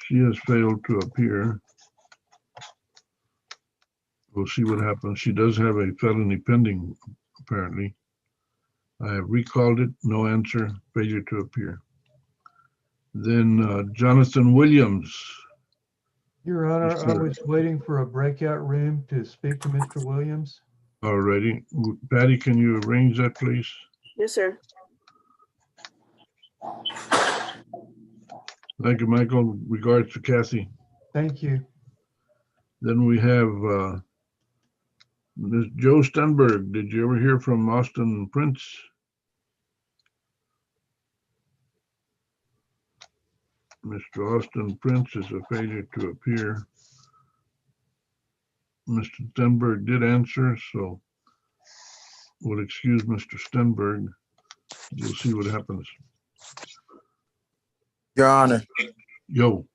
She has failed to appear. We'll see what happens. She does have a felony pending, apparently. I have recalled it, no answer, failure to appear. Then Jonathan Williams. Your Honor, I was waiting for a breakout room to speak to Mr. Williams. Alrighty. Patty, can you arrange that, please? Yes, sir. Thank you, Michael. Regards to Kathy. Thank you. Then we have Ms. Joe Stenberg. Did you ever hear from Austin Prince? Mr. Austin Prince is a failure to appear. Mr. Stenberg did answer, so we'll excuse Mr. Stenberg. We'll see what happens. Your Honor. Yo.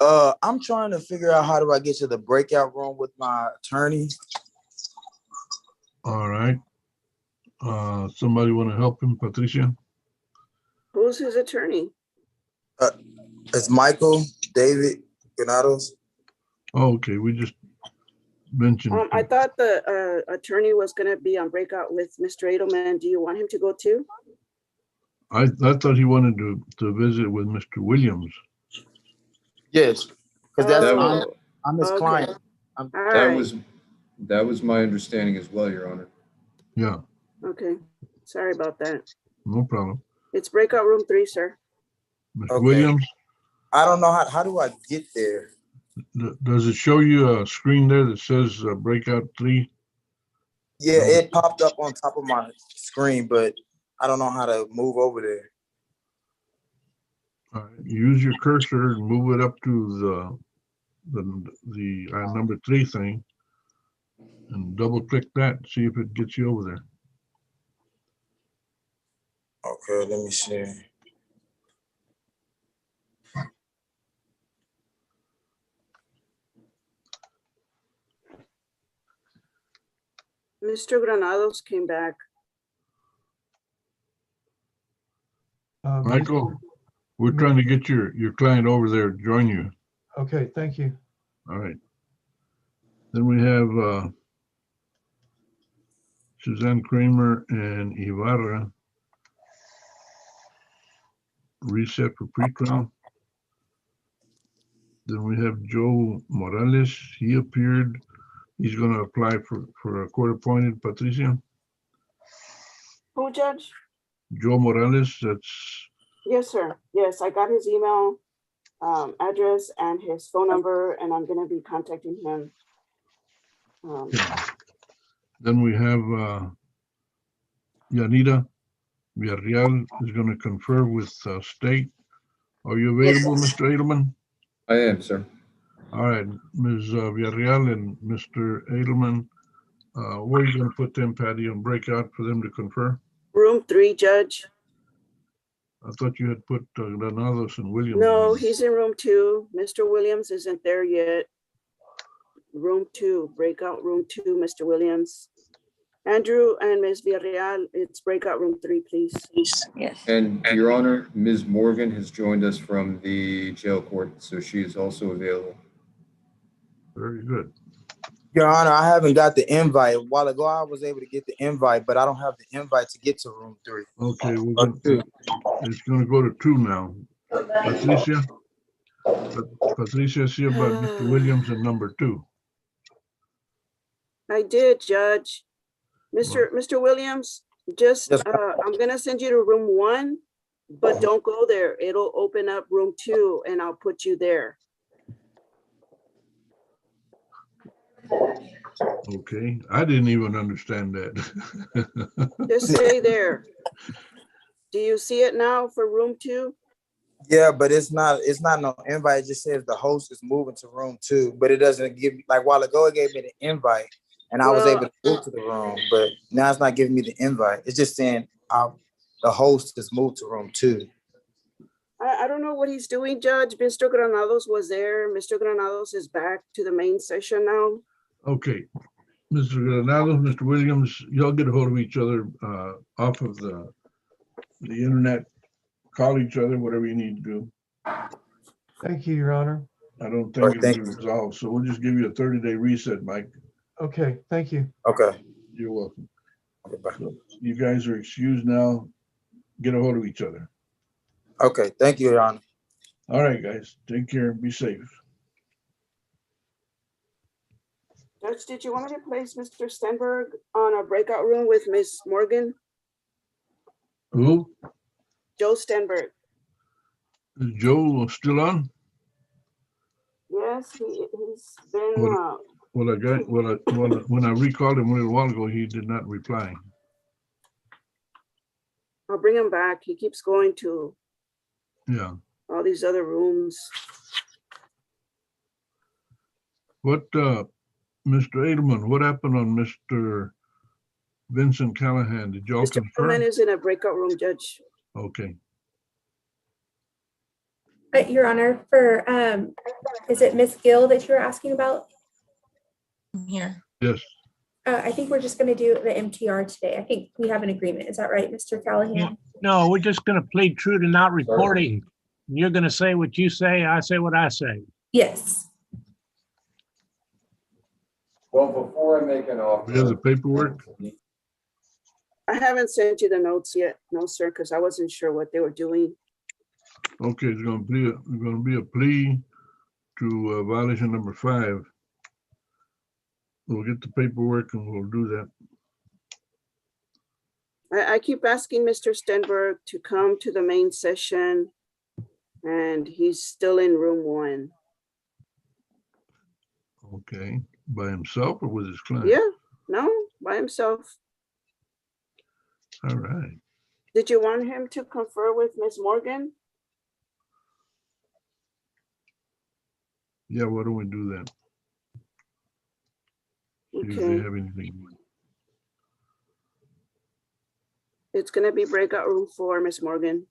I'm trying to figure out how do I get to the breakout room with my attorney. All right. Somebody want to help him, Patricia? Who's his attorney? It's Michael David Granados. Oh, okay, we just mentioned. I thought the attorney was gonna be on breakout with Mr. Edelman. Do you want him to go too? I thought he wanted to visit with Mr. Williams. Yes, because that's Oh, I'm his okay. client. All That right, was my understanding as well, Your Honor. Yeah, okay. Sorry about that. no problem. It's breakout room 3, sir. Mr. Okay. Williams, I don't know how do I get there? does it show you a screen there that says breakout 3? Yeah, it popped up on top of my screen, but I don't know how to move over there. Use your cursor and move it up to the number 3 thing, and double click that. See if it gets you over there. Okay, let me see. Mr. Granados came back. Michael, we're trying to get your client over there to join you. Okay, thank you. All right. Then we have Suzanne Kramer and Ibarra reset for pretrial. Then we have Joe Morales. He appeared. He's going to apply for a court appointed. Patricia? Who, Judge? Joe Morales, that's... Yes, sir. Yes, I got his email address and his phone number, and I'm gonna be contacting him. Then we have Yanira Villarreal is going to confer with state. Are you available, Mr. Edelman? I am, sir. All right, Ms. Villarreal and Mr. Edelman, where are you going to put them, Patty, on breakout for them to confer? Room 3, Judge. I thought you had put Granados and Williams. No, he's in room 2. Mr. Williams isn't there yet. Room 2, breakout room 2, Mr. Williams. Andrew and Ms. Villarreal, it's breakout room 3, please. Yes. And Your Honor, Ms. Morgan has joined us from the jail court, so she is also available. Very good. Your Honor, I haven't got the invite. A while ago, I was able to get the invite, but I don't have the invite to get to room 3. Okay, it's going to go to 2 now. Patricia? Patricia, see about Mr. Williams and number 2. I did, Judge. Mr. Williams, just, I'm gonna send you to room 1, but don't go there. It'll open up room 2 and I'll put you there. Okay, I didn't even understand that. Just stay there. Do you see it now for room 2? Yeah, but it's not no invite. It just says the host is moving to room 2, but it doesn't give me, like a while ago, it gave me the invite and I was able to move to the room, but now it's not giving me the invite. It's just saying the host has moved to room 2. I don't know what he's doing, Judge. Mr. Granados was there. Mr. Granados is back to the main session now. Okay, Mr. Granados, Mr. Williams, y'all get a hold of each other off of the internet. Call each other, whatever you need to do. Thank you, Your Honor. I don't think it'll be resolved, so we'll just give you a 30-day reset, Mike. Okay, thank you. Okay. You're welcome. So you guys are excused now. Get a hold of each other. Okay, thank you, Your Honor. All right, guys, take care and be safe. Judge, did you want me to place Mr. Stenberg on a breakout room with Miss Morgan? Who? Joe Stenberg. Is Joe still on? Yes, he's been. When I recalled him a little while ago, he did not reply. I'll bring him back. He keeps going to all these other rooms. What, Mr. Edelman, what happened on Mr. Vincent Callahan? Did y'all Mr. confirm? Edelman is in a breakout room, Judge. Okay. Your Honor, for is it Miss Gill that you were asking about? Here. Yes. I think we're just gonna do the MTR today. I think we have an agreement. Is that right, Mr. Callahan? No, we're just gonna plead true to not reporting. You're gonna say what you say, I say what I say. Yes. Well, before I make an offer. We have the paperwork. I haven't sent you the notes yet. No, sir, because I wasn't sure what they were doing. Okay, it's gonna be a plea to violation number 5. We'll get the paperwork and we'll do that. I keep asking Mr. Stenberg to come to the main session, and he's still in room 1. Okay, by himself or with his client? Yeah, no, by himself. All right. Did you want him to confer with Ms. Morgan? Yeah, why don't we do that? See if they Okay, have anything. it's gonna be breakout room 4, Ms. Morgan.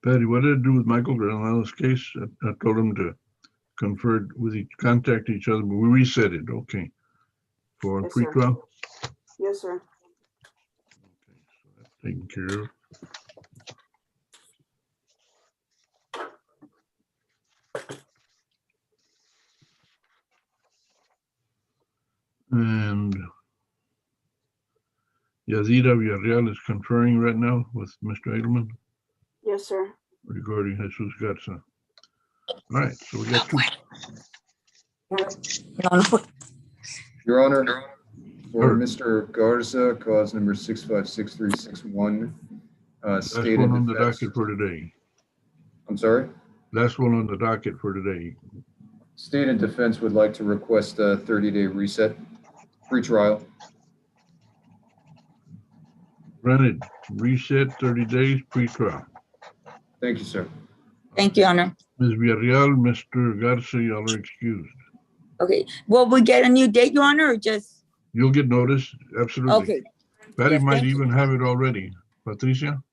Patty, what did I do with Michael Granada's case? I told him to confer with each, contact each other, but we reset it. Okay. For Yes, sir. pre-trial, Yes, sir. taken care of. And Yazida Villarreal is conferring right now with Mr. Edelman Yes, sir. regarding Jesus Garza. All right, so we got 2. Your Honor, for Sure. Mr. Garza, cause number 656361, Last stated one on the defense. docket for today. I'm sorry? Last one on the docket for today. Stated defense would like to request a 30-day reset, pre-trial. Granted, reset 30 days pre-trial. Thank you, sir. Thank you, Honor. Ms. Villarreal, Mr. Garza, y'all are excused. Okay, will we get a new date, Your Honor, or just? You'll get notice, absolutely. Okay, Patty Yes, might thank you. even have it already. Patricia?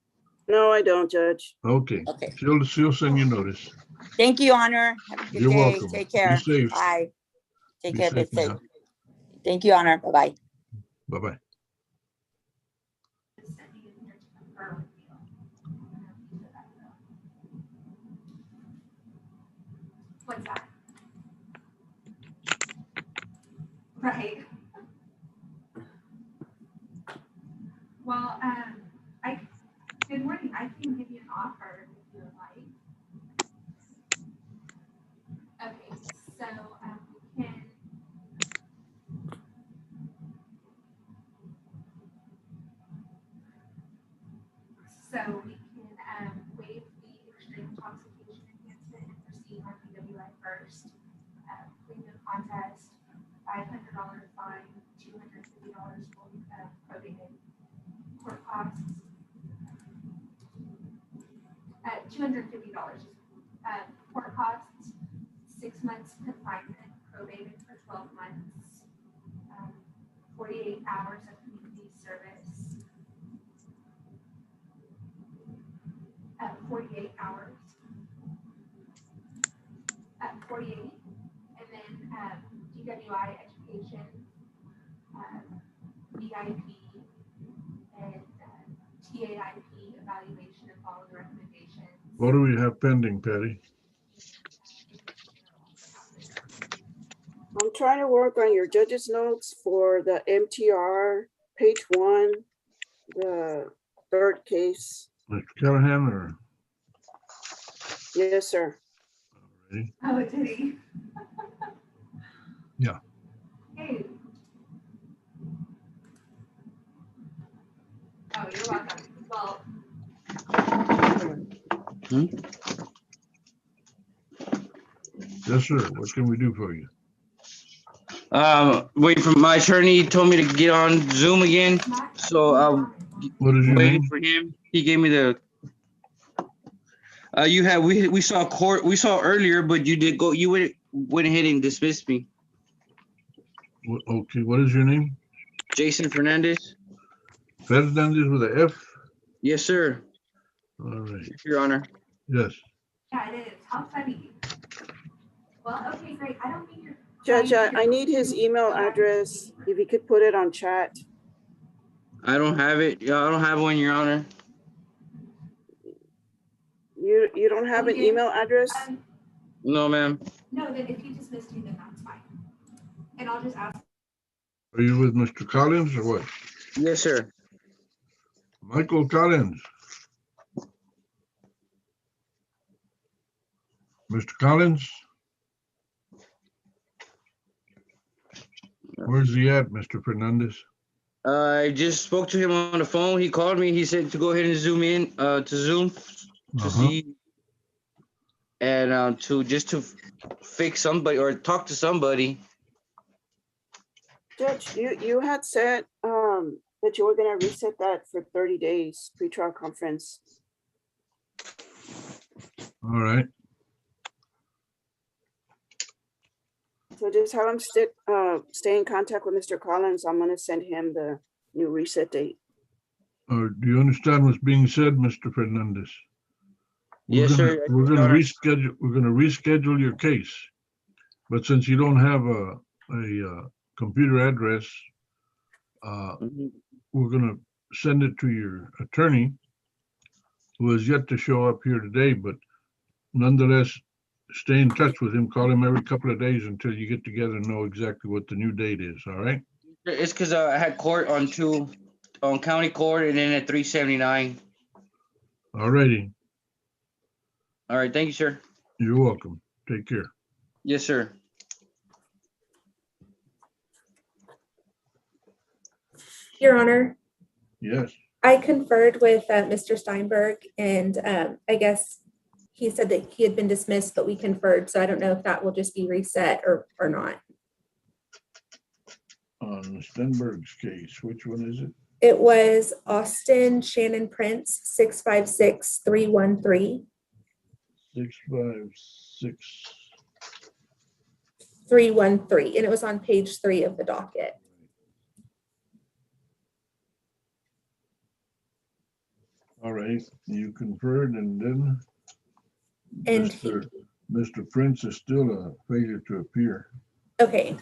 No, I don't, Judge. Okay. Okay. She'll send you notice. thank you, Your Honor. Have a good You're day. welcome. Take Be care. safe. Bye. Take Be care. safe Be safe. now. Thank you, Honor. Bye-bye. Bye-bye. What's that? Right. Well, good morning. I can give you an offer if you would like. Okay, so we can. So we can waive the extreme intoxication enhancement and proceed on PWI first. Plead no contest, $500 fine, $250 for probated court costs. $250 court costs, 6 months confinement, probated for 12 months, 48 hours of community service. 48 hours. 48, and then DWI education, VIP, and TAIP evaluation and follow the recommendations. What do we have pending, Patty? I'm trying to work on your judge's notes for the MTR, page 1, the third case. Mr. Callahan or? Yes, sir. Ready? Oh, did he? Yeah. Hey. Oh, you're welcome. Well, Yes, sir. What can we do for you? Waiting for my attorney told me to get on Zoom again, so What is your waiting name? for him. He gave me the. We saw court. We saw earlier, but you did go. You went ahead and dismissed me. Okay, what is your name? Jason Fernandez. Fernandez with a F? Yes, sir. All right. Your Honor. Yes. yeah, it is. How funny. Well, okay, great. I don't think you're. Judge, I need his email address. If you could put it on chat. I don't have it. Yeah, I don't have one, Your Honor. You don't have an email address? No, ma'am. No, then if you dismissed me, then that's fine. And I'll just ask. Are you with Mr. Collins or what? Yes, sir. Michael Collins. Mr. Collins? Where's he at, Mr. Fernandez? I just spoke to him on the phone. He called me. He said to go ahead and zoom in to Zoom to see and to just to fix somebody or talk to somebody. Judge, you had said that you were gonna reset that for 30 days, pretrial conference. All right. So just have him stay in contact with Mr. Collins. I'm gonna send him the new reset date. Do you understand what's being said, Mr. Fernandez? Yes, sir. We're gonna reschedule. We're gonna reschedule your case, but since you don't have a computer address, we're gonna send it to your attorney, who has yet to show up here today. But nonetheless, stay in touch with him. Call him every couple of days until you get together and know exactly what the new date is. All right? It's because I had court on county court and then at 379. All righty. All right. Thank you, sir. You're welcome. Take care. Yes, sir. Your Honor, Yes. I conferred with Mr. Steinberg, and I guess he said that he had been dismissed, but we conferred. So I don't know if that will just be reset or not. On Stenberg's case, which one is it? It was Austin Shannon Prince, 656-313. 656. 313, and it was on page 3 of the docket. All right, you conferred, and then And Mr. Prince is still a failure to appear. Okay.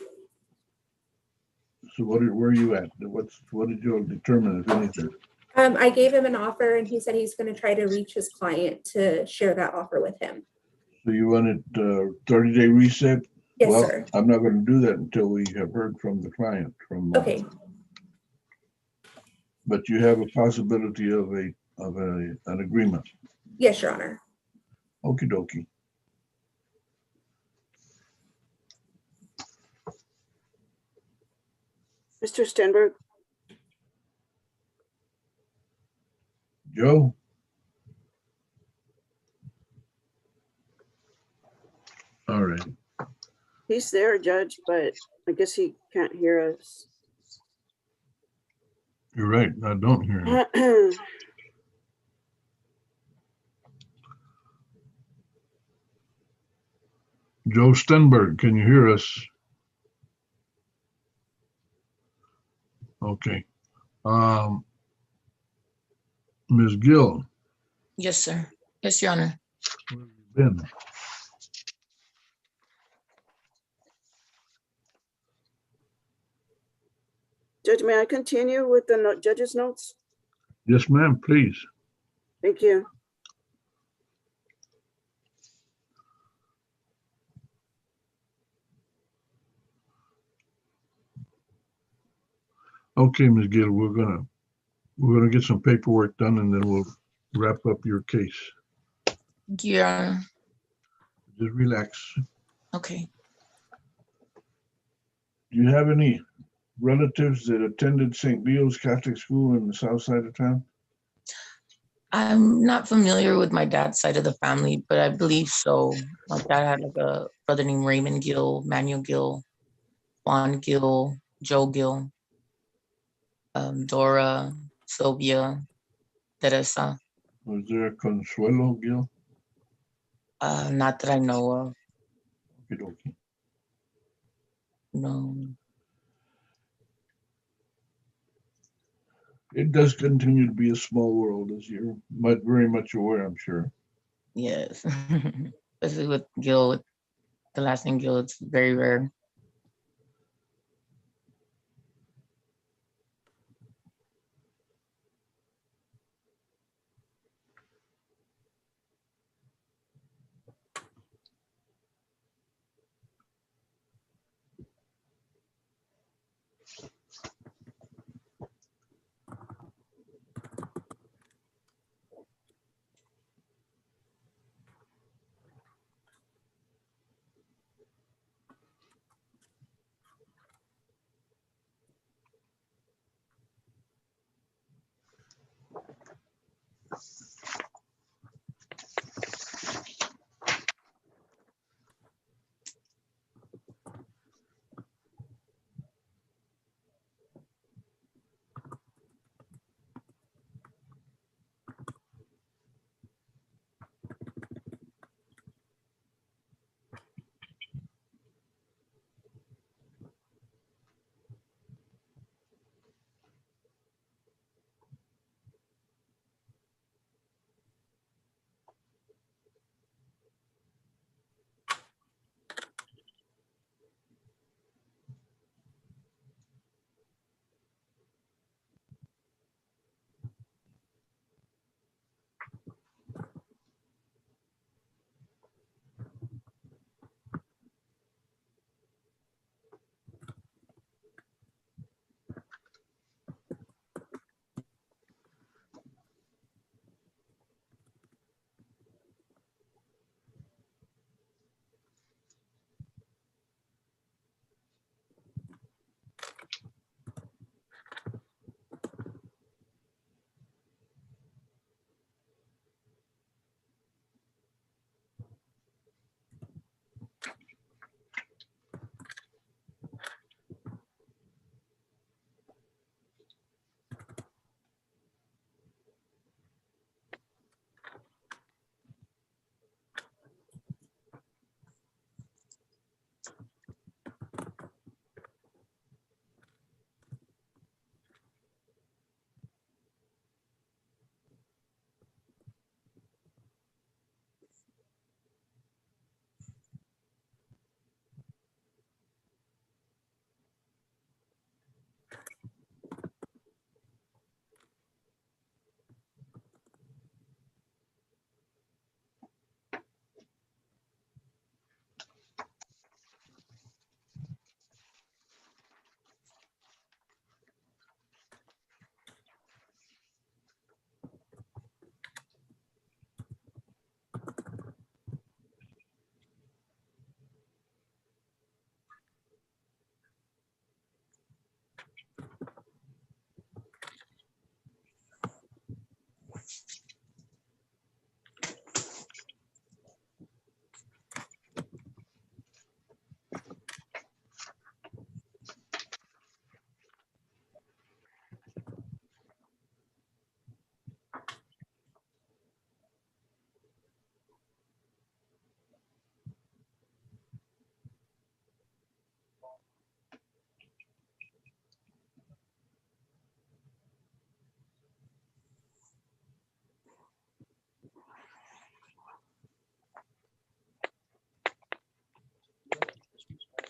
So where are you at? What did you determine, if anything? I gave him an offer, and he said he's going to try to reach his client to share that offer with him. So you want it 30-day reset? Yes, Well, sir. I'm not going to do that until we have heard from the client. Okay. But you have a possibility of an agreement. Yes, Your Honor. Okie dokie. Mr. Stenberg, Joe? All right. he's there, Judge, but I guess he can't hear us. You're right. I don't hear him. Joe Stenberg, can you hear us? Okay. Ms. Gill, Yes, sir. Yes, Your Honor. where have you been? Judge, may I continue with the judge's notes? Yes, ma'am, please. Thank you. Okay, Ms. Gill, we're gonna get some paperwork done and then we'll wrap up your case. Thank you, Your Honor. Just relax. Okay. Do you have any relatives that attended St. Leo's Catholic School in the south side of town? I'm not familiar with my dad's side of the family, but I believe so. My dad had like a brother named Raymond Gill, Manuel Gill, Juan Gill, Joe Gill, Dora, Sylvia, Teresa. Was there a Consuelo Gill? Not that I know of. Okay. No. It does continue to be a small world, as you're very much aware, I'm sure. Yes. Especially with Gill, with the last name Gill, it's very rare.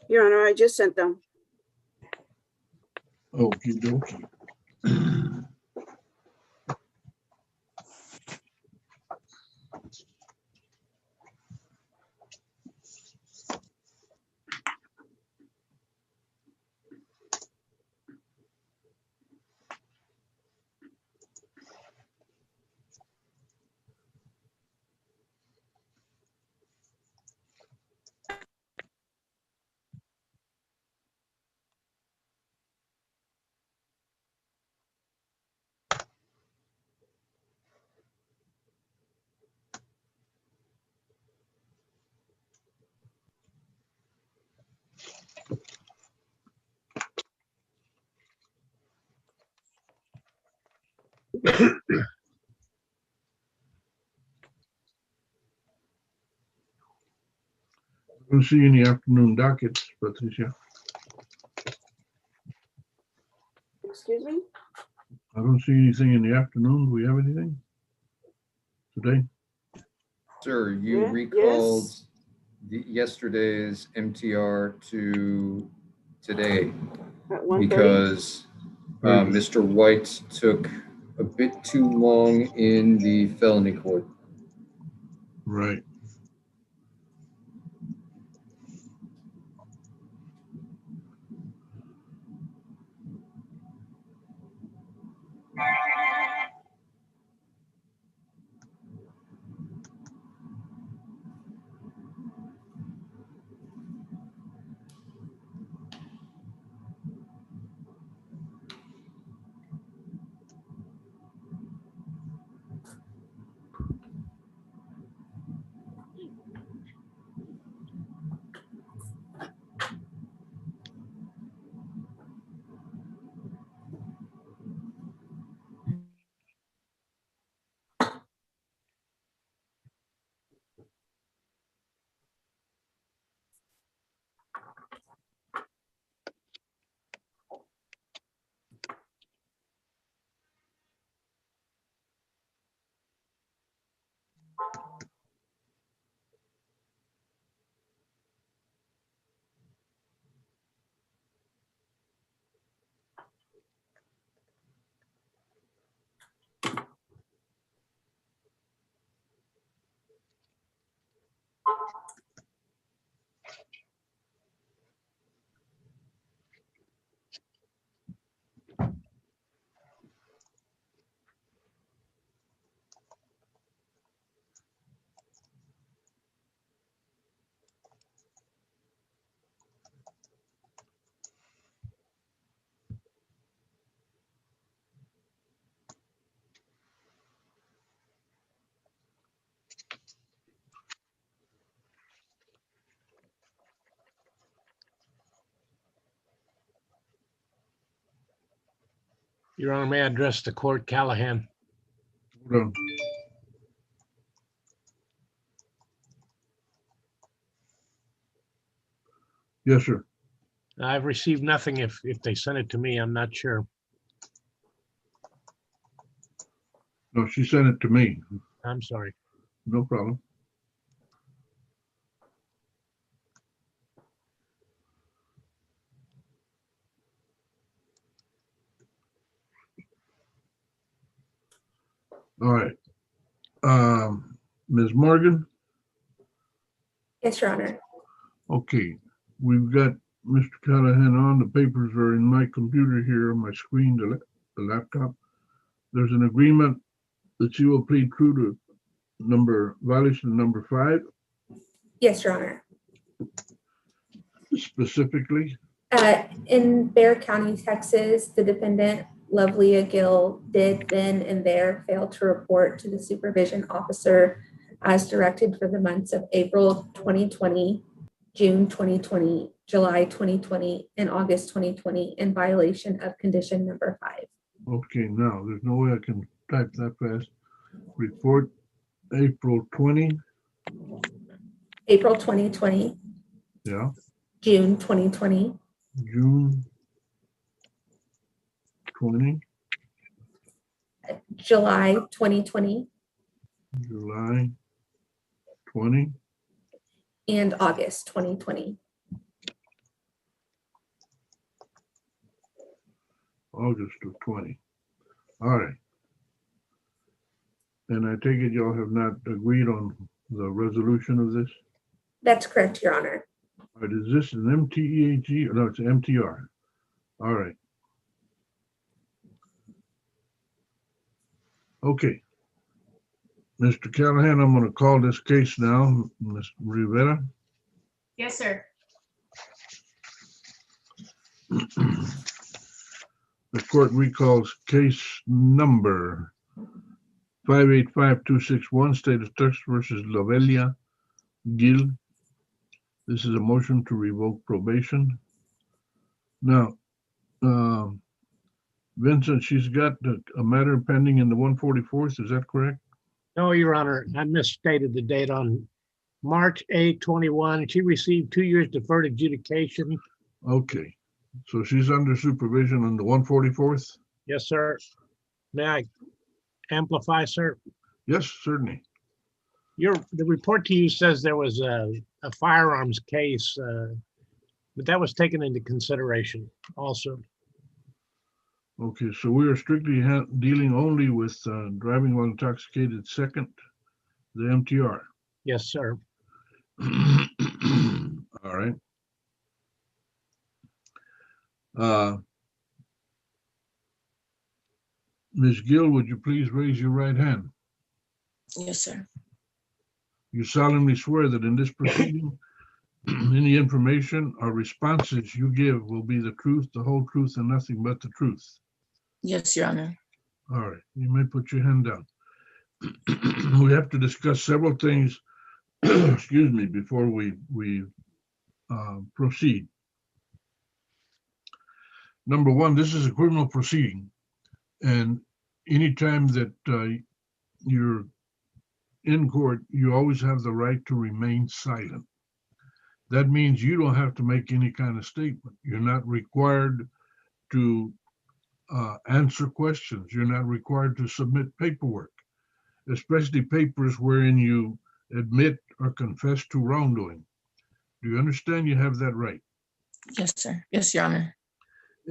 Your Honor, I just sent them. Okie dokie. I don't see any afternoon dockets, Patricia. Excuse me? I don't see anything in the afternoon. Do we have anything today? Sir, you Yeah, recalled yes. yesterday's MTR to today At 1:30? because Mr. White took a bit too long in the felony court. Right. Your Honor, may I address the court, Callahan? Hold on. Yes, sir. I've received nothing. If they sent it to me, I'm not sure. No, she sent it to me. I'm sorry. No problem. All right. Ms. Morgan? Yes, Your Honor. Okay, we've got Mr. Callahan on. The papers are in my computer here on my screen, the laptop. There's an agreement that you will plead true to violation number 5. Yes, Your Honor. Specifically, In Bexar County, Texas, the defendant, Lovelia Gill, did then and there fail to report to the supervision officer as directed for the months of April 2020, June 2020, July 2020, and August 2020 in violation of condition number 5. okay, now there's no way I can type that fast. Report April 20, April 2020, yeah, June 2020, June 20, July 2020, July 20, and August 2020. August of 20. All right. And I take it y'all have not agreed on the resolution of this? That's correct, Your Honor. All right, is this an MTEAG? No, it's MTR. All right. Okay. Mr. Callahan, I'm going to call this case now. Ms. Rivera. Yes, sir. The court recalls case number 585261, State of Texas versus Lovelia Gill. This is a motion to revoke probation. Now, Vincent, she's got a matter pending in the 144th, is that correct? No, Your Honor, I misstated the date on March 8, 21. She received 2 years deferred adjudication. Okay, so she's under supervision on the 144th? Yes, sir. May I amplify, sir? Yes, certainly. The report to you says there was a firearms case, but that was taken into consideration also. Okay, so we are strictly dealing only with driving while intoxicated second, the MTR. Yes, sir. All right. Ms. Gill, would you please raise your right hand? Yes, sir. You solemnly swear that in this proceeding, any information or responses you give will be the truth, the whole truth, and nothing but the truth. Yes, Your Honor. All right, you may put your hand down. We have to discuss several things, excuse me, before we proceed. Number one, this is a criminal proceeding, and anytime that you're in court, you always have the right to remain silent. That means you don't have to make any kind of statement. You're not required to answer questions. You're not required to submit paperwork, especially papers wherein you admit or confess to wrongdoing. Do you understand you have that right? Yes, sir. Yes, Your Honor.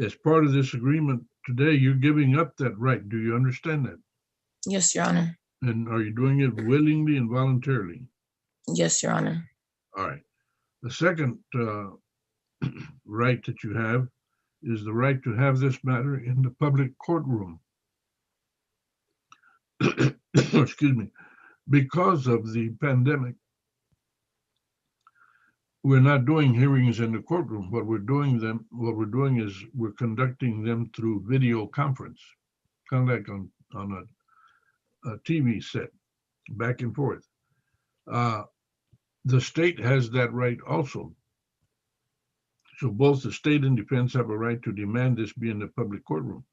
As part of this agreement today, you're giving up that right. Do you understand that? Yes, Your Honor. And are you doing it willingly and voluntarily? Yes, Your Honor. All right. The second right that you have is the right to have this matter in the public courtroom. Excuse me. Because of the pandemic, we're not doing hearings in the courtroom. What we're doing is we're conducting them through video conference, kind of like on a TV set, back and forth. The state has that right also. So both the state and defense have a right to demand this be in the public courtroom.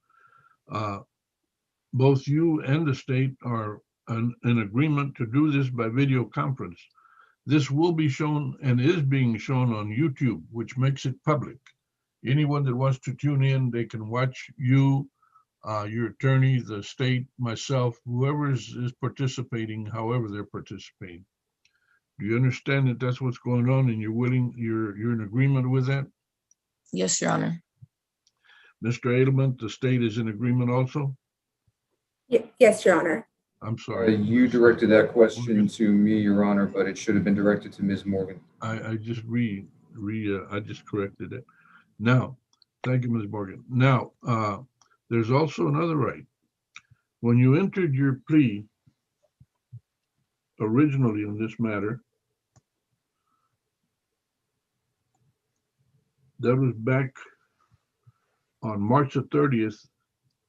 Both you and the state are in agreement to do this by video conference. This will be shown and is being shown on YouTube, which makes it public. Anyone that wants to tune in, they can watch you, your attorney, the state, myself, whoever is participating, however they're participating. Do you understand that that's what's going on and you're in agreement with that? Yes, Your Honor. Mr. Edelman, the state is in agreement also? Yes, Your Honor. I'm sorry. You directed that question to me, Your Honor, but it should have been directed to Ms. Morgan. I just I just corrected it. Now, thank you, Ms. Morgan. Now, there's also another right. When you entered your plea originally on this matter, that was back on March the 30th.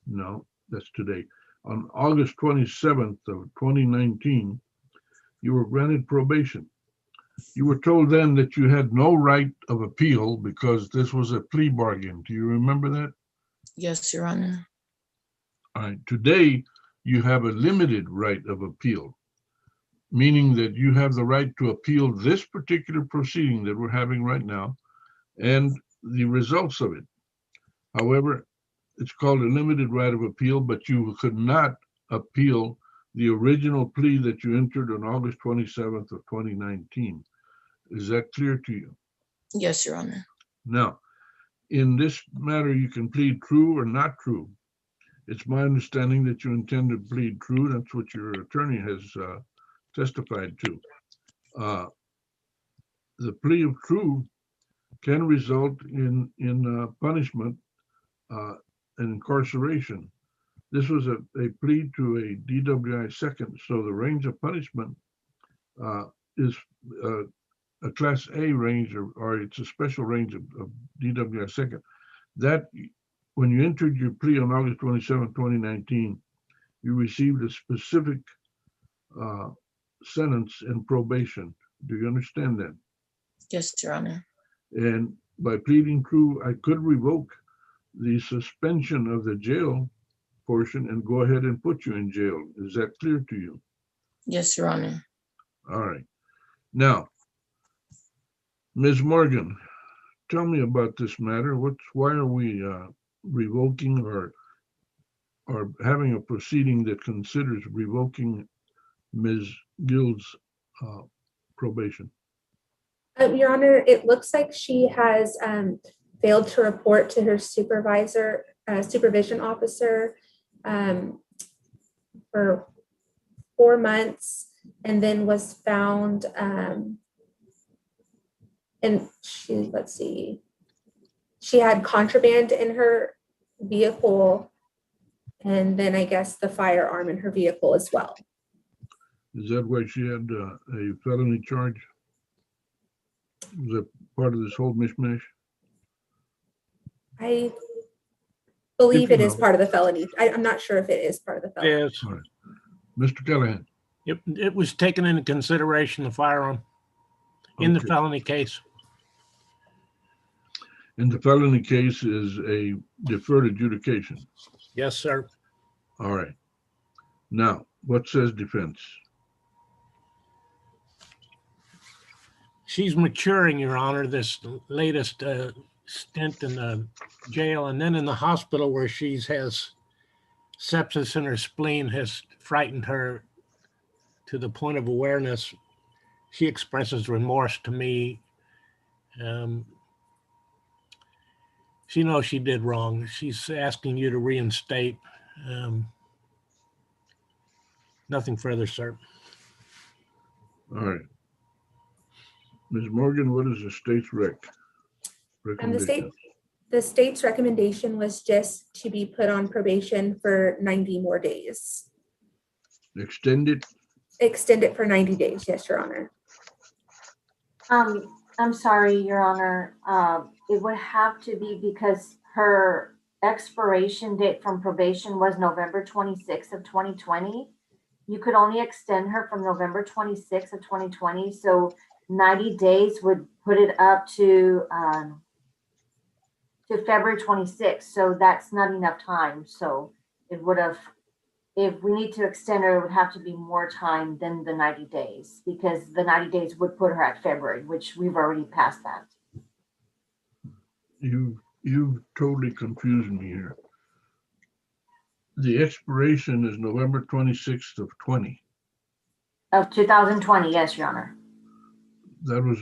No, that's today. On August 27th of 2019, you were granted probation. You were told then that you had no right of appeal because this was a plea bargain. Do you remember that? Yes, Your Honor. All right. Today, you have a limited right of appeal, meaning that you have the right to appeal this particular proceeding that we're having right now and the results of it. However, it's called a limited right of appeal, but you could not appeal the original plea that you entered on August 27th of 2019. Is that clear to you? Yes, Your Honor. Now, in this matter, you can plead true or not true. It's my understanding that you intend to plead true. That's what your attorney has testified to. The plea of true can result in punishment and incarceration. This was a plea to a DWI second, so the range of punishment is a Class A range, or it's a special range of DWI second. That, when you entered your plea on August 27, 2019, you received a specific sentence and probation. Do you understand that? Yes, Your Honor. And by pleading true, I could revoke the suspension of the jail portion and go ahead and put you in jail. Is that clear to you? Yes, Your Honor. All right. Now, Ms. Morgan, tell me about this matter. Why are we revoking or having a proceeding that considers revoking Ms. Gill's probation? Your Honor, it looks like she has failed to report to her supervision officer for 4 months, and then was found and let's see, she had contraband in her vehicle, and then I guess the firearm in her vehicle as well. Is that why she had a felony charge? Was that part of this whole mishmash? I believe If it you is know. part of the felony. I'm not sure if it is part of the felony. Yes, All right. Mr. Callahan. it was taken into consideration, the firearm, in the Okay. felony case. And the felony case is a deferred adjudication. Yes, sir. All right. Now, what says defense? She's maturing, Your Honor, this latest stint in the jail and then in the hospital where she has sepsis in her spleen has frightened her to the point of awareness. She expresses remorse to me. She knows she did wrong. She's asking you to reinstate. Nothing further, sir. All right. Ms. Morgan, what is the state's recommendation? The state's recommendation was just to be put on probation for 90 more days. Extend it? Extend it for 90 days, yes, Your Honor. I'm sorry, Your Honor. It would have to be because her expiration date from probation was November 26th of 2020. You could only extend her from November 26th of 2020. So 90 days would put it up to February 26th. So that's not enough time. So it would have, if we need to extend her, it would have to be more time than the 90 days because the 90 days would put her at February, which we've already passed that. You've totally confused me here. The expiration is November 26th of 20. Of 2020, yes, Your Honor. That was,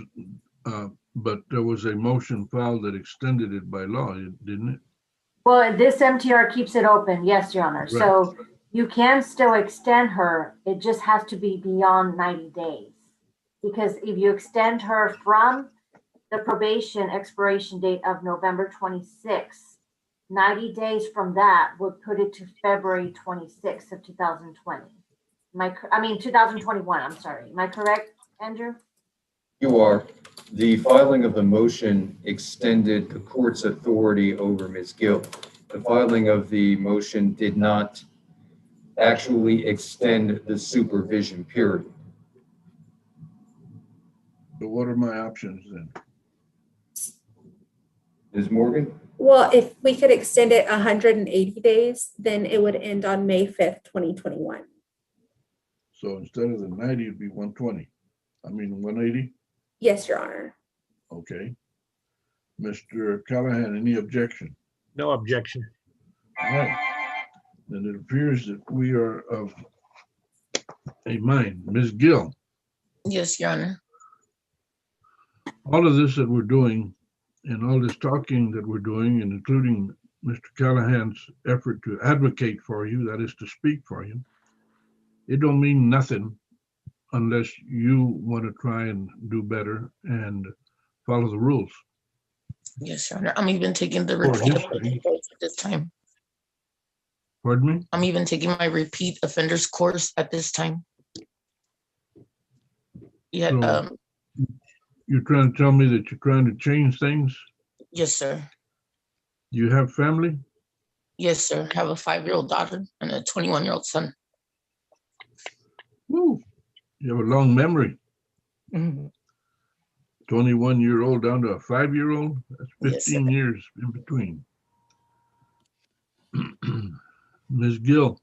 but there was a motion filed that extended it by law, didn't it? Well, this MTR keeps it open, yes, Your Honor. Right. So you can still extend her. It just has to be beyond 90 days. Because if you extend her from the probation expiration date of November 26th, 90 days from that would put it to February 26th of 2020. 2021, I'm sorry. Am I correct, Andrew? You are. The filing of the motion extended the court's authority over Ms. Gill. The filing of the motion did not actually extend the supervision period. So what are my options then? Ms. Morgan? Well, if we could extend it 180 days, then it would end on May 5th, 2021. So instead of the 90, it'd be 120. 180? Yes, Your Honor. Okay. Mr. Callahan, any objection? No objection. All right. Then it appears that we are of a mind. Ms. Gill, Yes, Your Honor. all of this that we're doing and all this talking that we're doing, and including Mr. Callahan's effort to advocate for you, that is to speak for you, it don't mean nothing unless you want to try and do better and follow the rules. Yes, Your Honor. I'm even taking the Or repeat history. offender course at this time. Pardon me? I'm even taking my repeat offenders course at this time. Yeah. So, you're trying to tell me that you're trying to change things? Yes, sir. You have family? Yes, sir. I have a 5-year-old daughter and a 21-year-old son. Woo. You have a long memory. 21-year-old down to a 5-year-old? That's 15 years in between. Ms. Gill,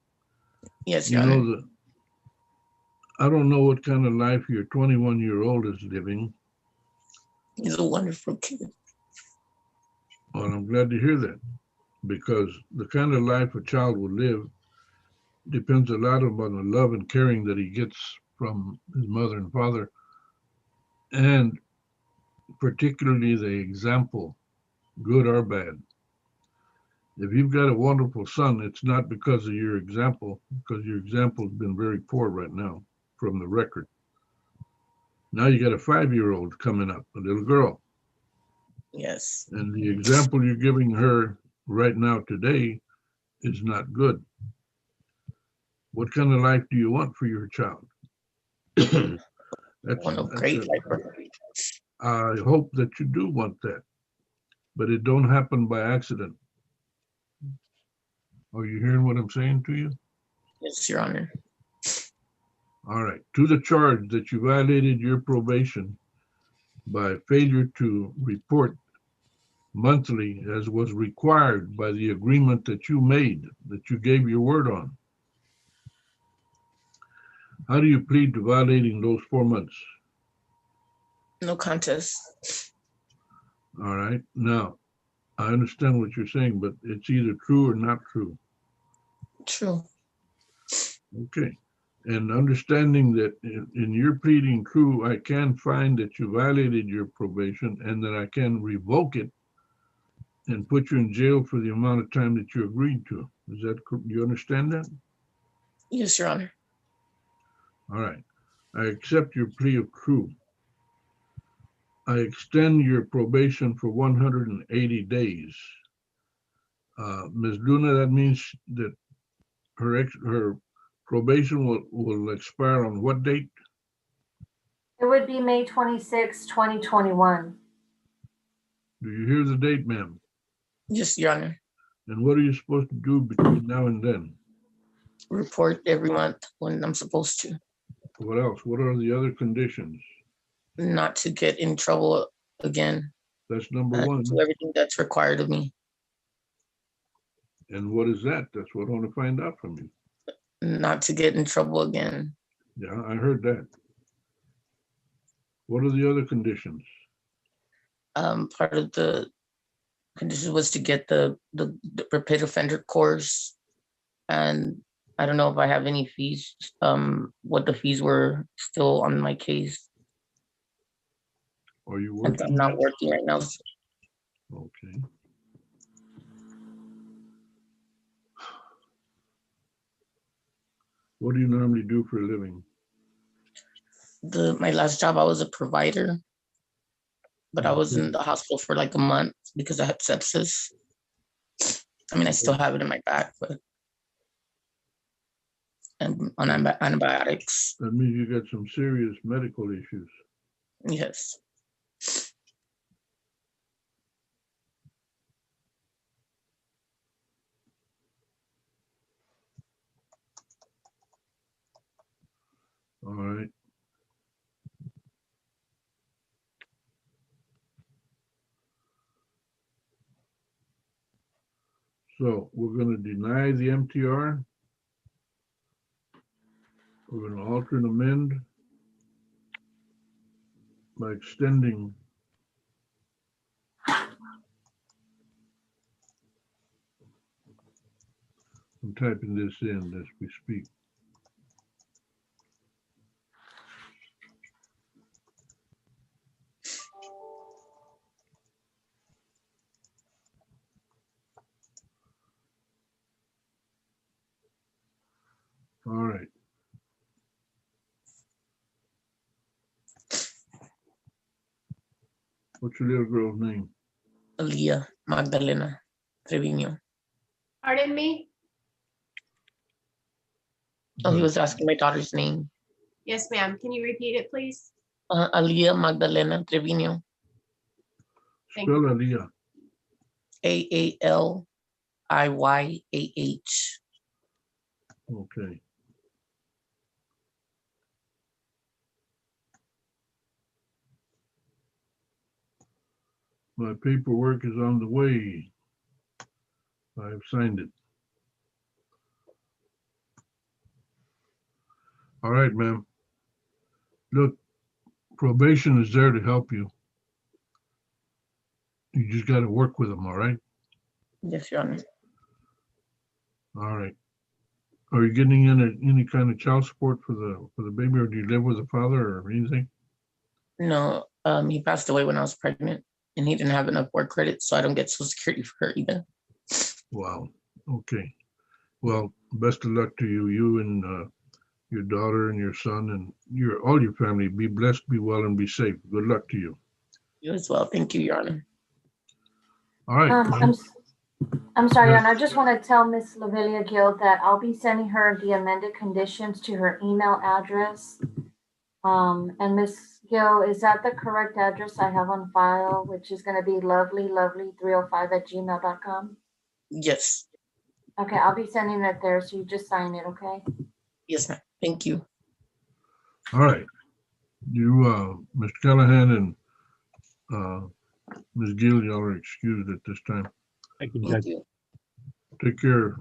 Yes, you Your know Honor. that I don't know what kind of life your 21-year-old is living. He's a wonderful kid. Well, I'm glad to hear that, because the kind of life a child will live depends a lot upon the love and caring that he gets from his mother and father, and particularly the example, good or bad. If you've got a wonderful son, it's not because of your example, because your example has been very poor right now from the record. Now you got a 5-year-old coming up, a little girl. Yes. And the example you're giving her right now today is not good. What kind of life do you want for your child? Great life for her. I hope that you do want that, but it don't happen by accident. Are you hearing what I'm saying to you? Yes, Your Honor. All right. To the charge that you violated your probation by failure to report monthly as was required by the agreement that you made, that you gave your word on. How do you plead to violating those 4 months? No contest. All right. Now, I understand what you're saying, but it's either true or not true. True. Okay. And understanding that in your pleading true, I can find that you violated your probation and that I can revoke it and put you in jail for the amount of time that you agreed to. Is that, you understand that? Yes, Your Honor. All right. I accept your plea of true. I extend your probation for 180 days. Ms. Luna, that means that her probation will expire on what date? It would be May 26, 2021. Do you hear the date, ma'am? Yes, Your Honor. And what are you supposed to do between now and then? Report every month when I'm supposed to. What else? What are the other conditions? Not to get in trouble again. That's number one. Do everything that's required of me. And what is that? That's what I want to find out from you. Not to get in trouble again. Yeah, I heard that. What are the other conditions? Part of the condition was to get the repeat offender course, and I don't know if I have any fees. What the fees were still on my case. Are you And working? I'm not working right now. Okay. What do you normally do for a living? My last job, I was a provider, but I was in the hospital for like a month because I had sepsis. I mean, I still have it in my back, but I'm on antibiotics. That means you got some serious medical issues. Yes. All right. So we're going to deny the MTR. We're going to alter and amend by extending I'm typing this in as we speak. All right. What's your little girl's name? Aaliyah Magdalena Trevino. Pardon me? Oh, he was asking my daughter's name. Yes, ma'am. Can you repeat it, please? Aaliyah Magdalena Trevino. Thank Spell you. Aaliyah. Aaliyaah. Okay. My paperwork is on the way. I've signed it. All right, ma'am. Look, probation is there to help you. You just got to work with them, all right? Yes, Your Honor. All right. Are you getting in any kind of child support for the baby, or do you live with the father or anything? No, he passed away when I was pregnant, and he didn't have enough work credit, so I don't get Social Security for her either. Wow. Okay. Well, best of luck to you, you and your daughter and your son and all your family. Be blessed, be well, and be safe. Good luck to you. You as well. Thank you, Your Honor. All right. I'm sorry, Your Yes. Honor. I just want to tell Miss Lavilia Gill that I'll be sending her the amended conditions to her email address. And Miss Gill, is that the correct address I have on file, which is going to be lovely305@gmail.com? Yes. Okay, I'll be sending it there, so you just sign it, okay? Yes, ma'am. Thank you. All right. You, Mr. Callahan and Ms. Gill, y'all are excused at this time. Thank you, Thank Judge. you. Take care.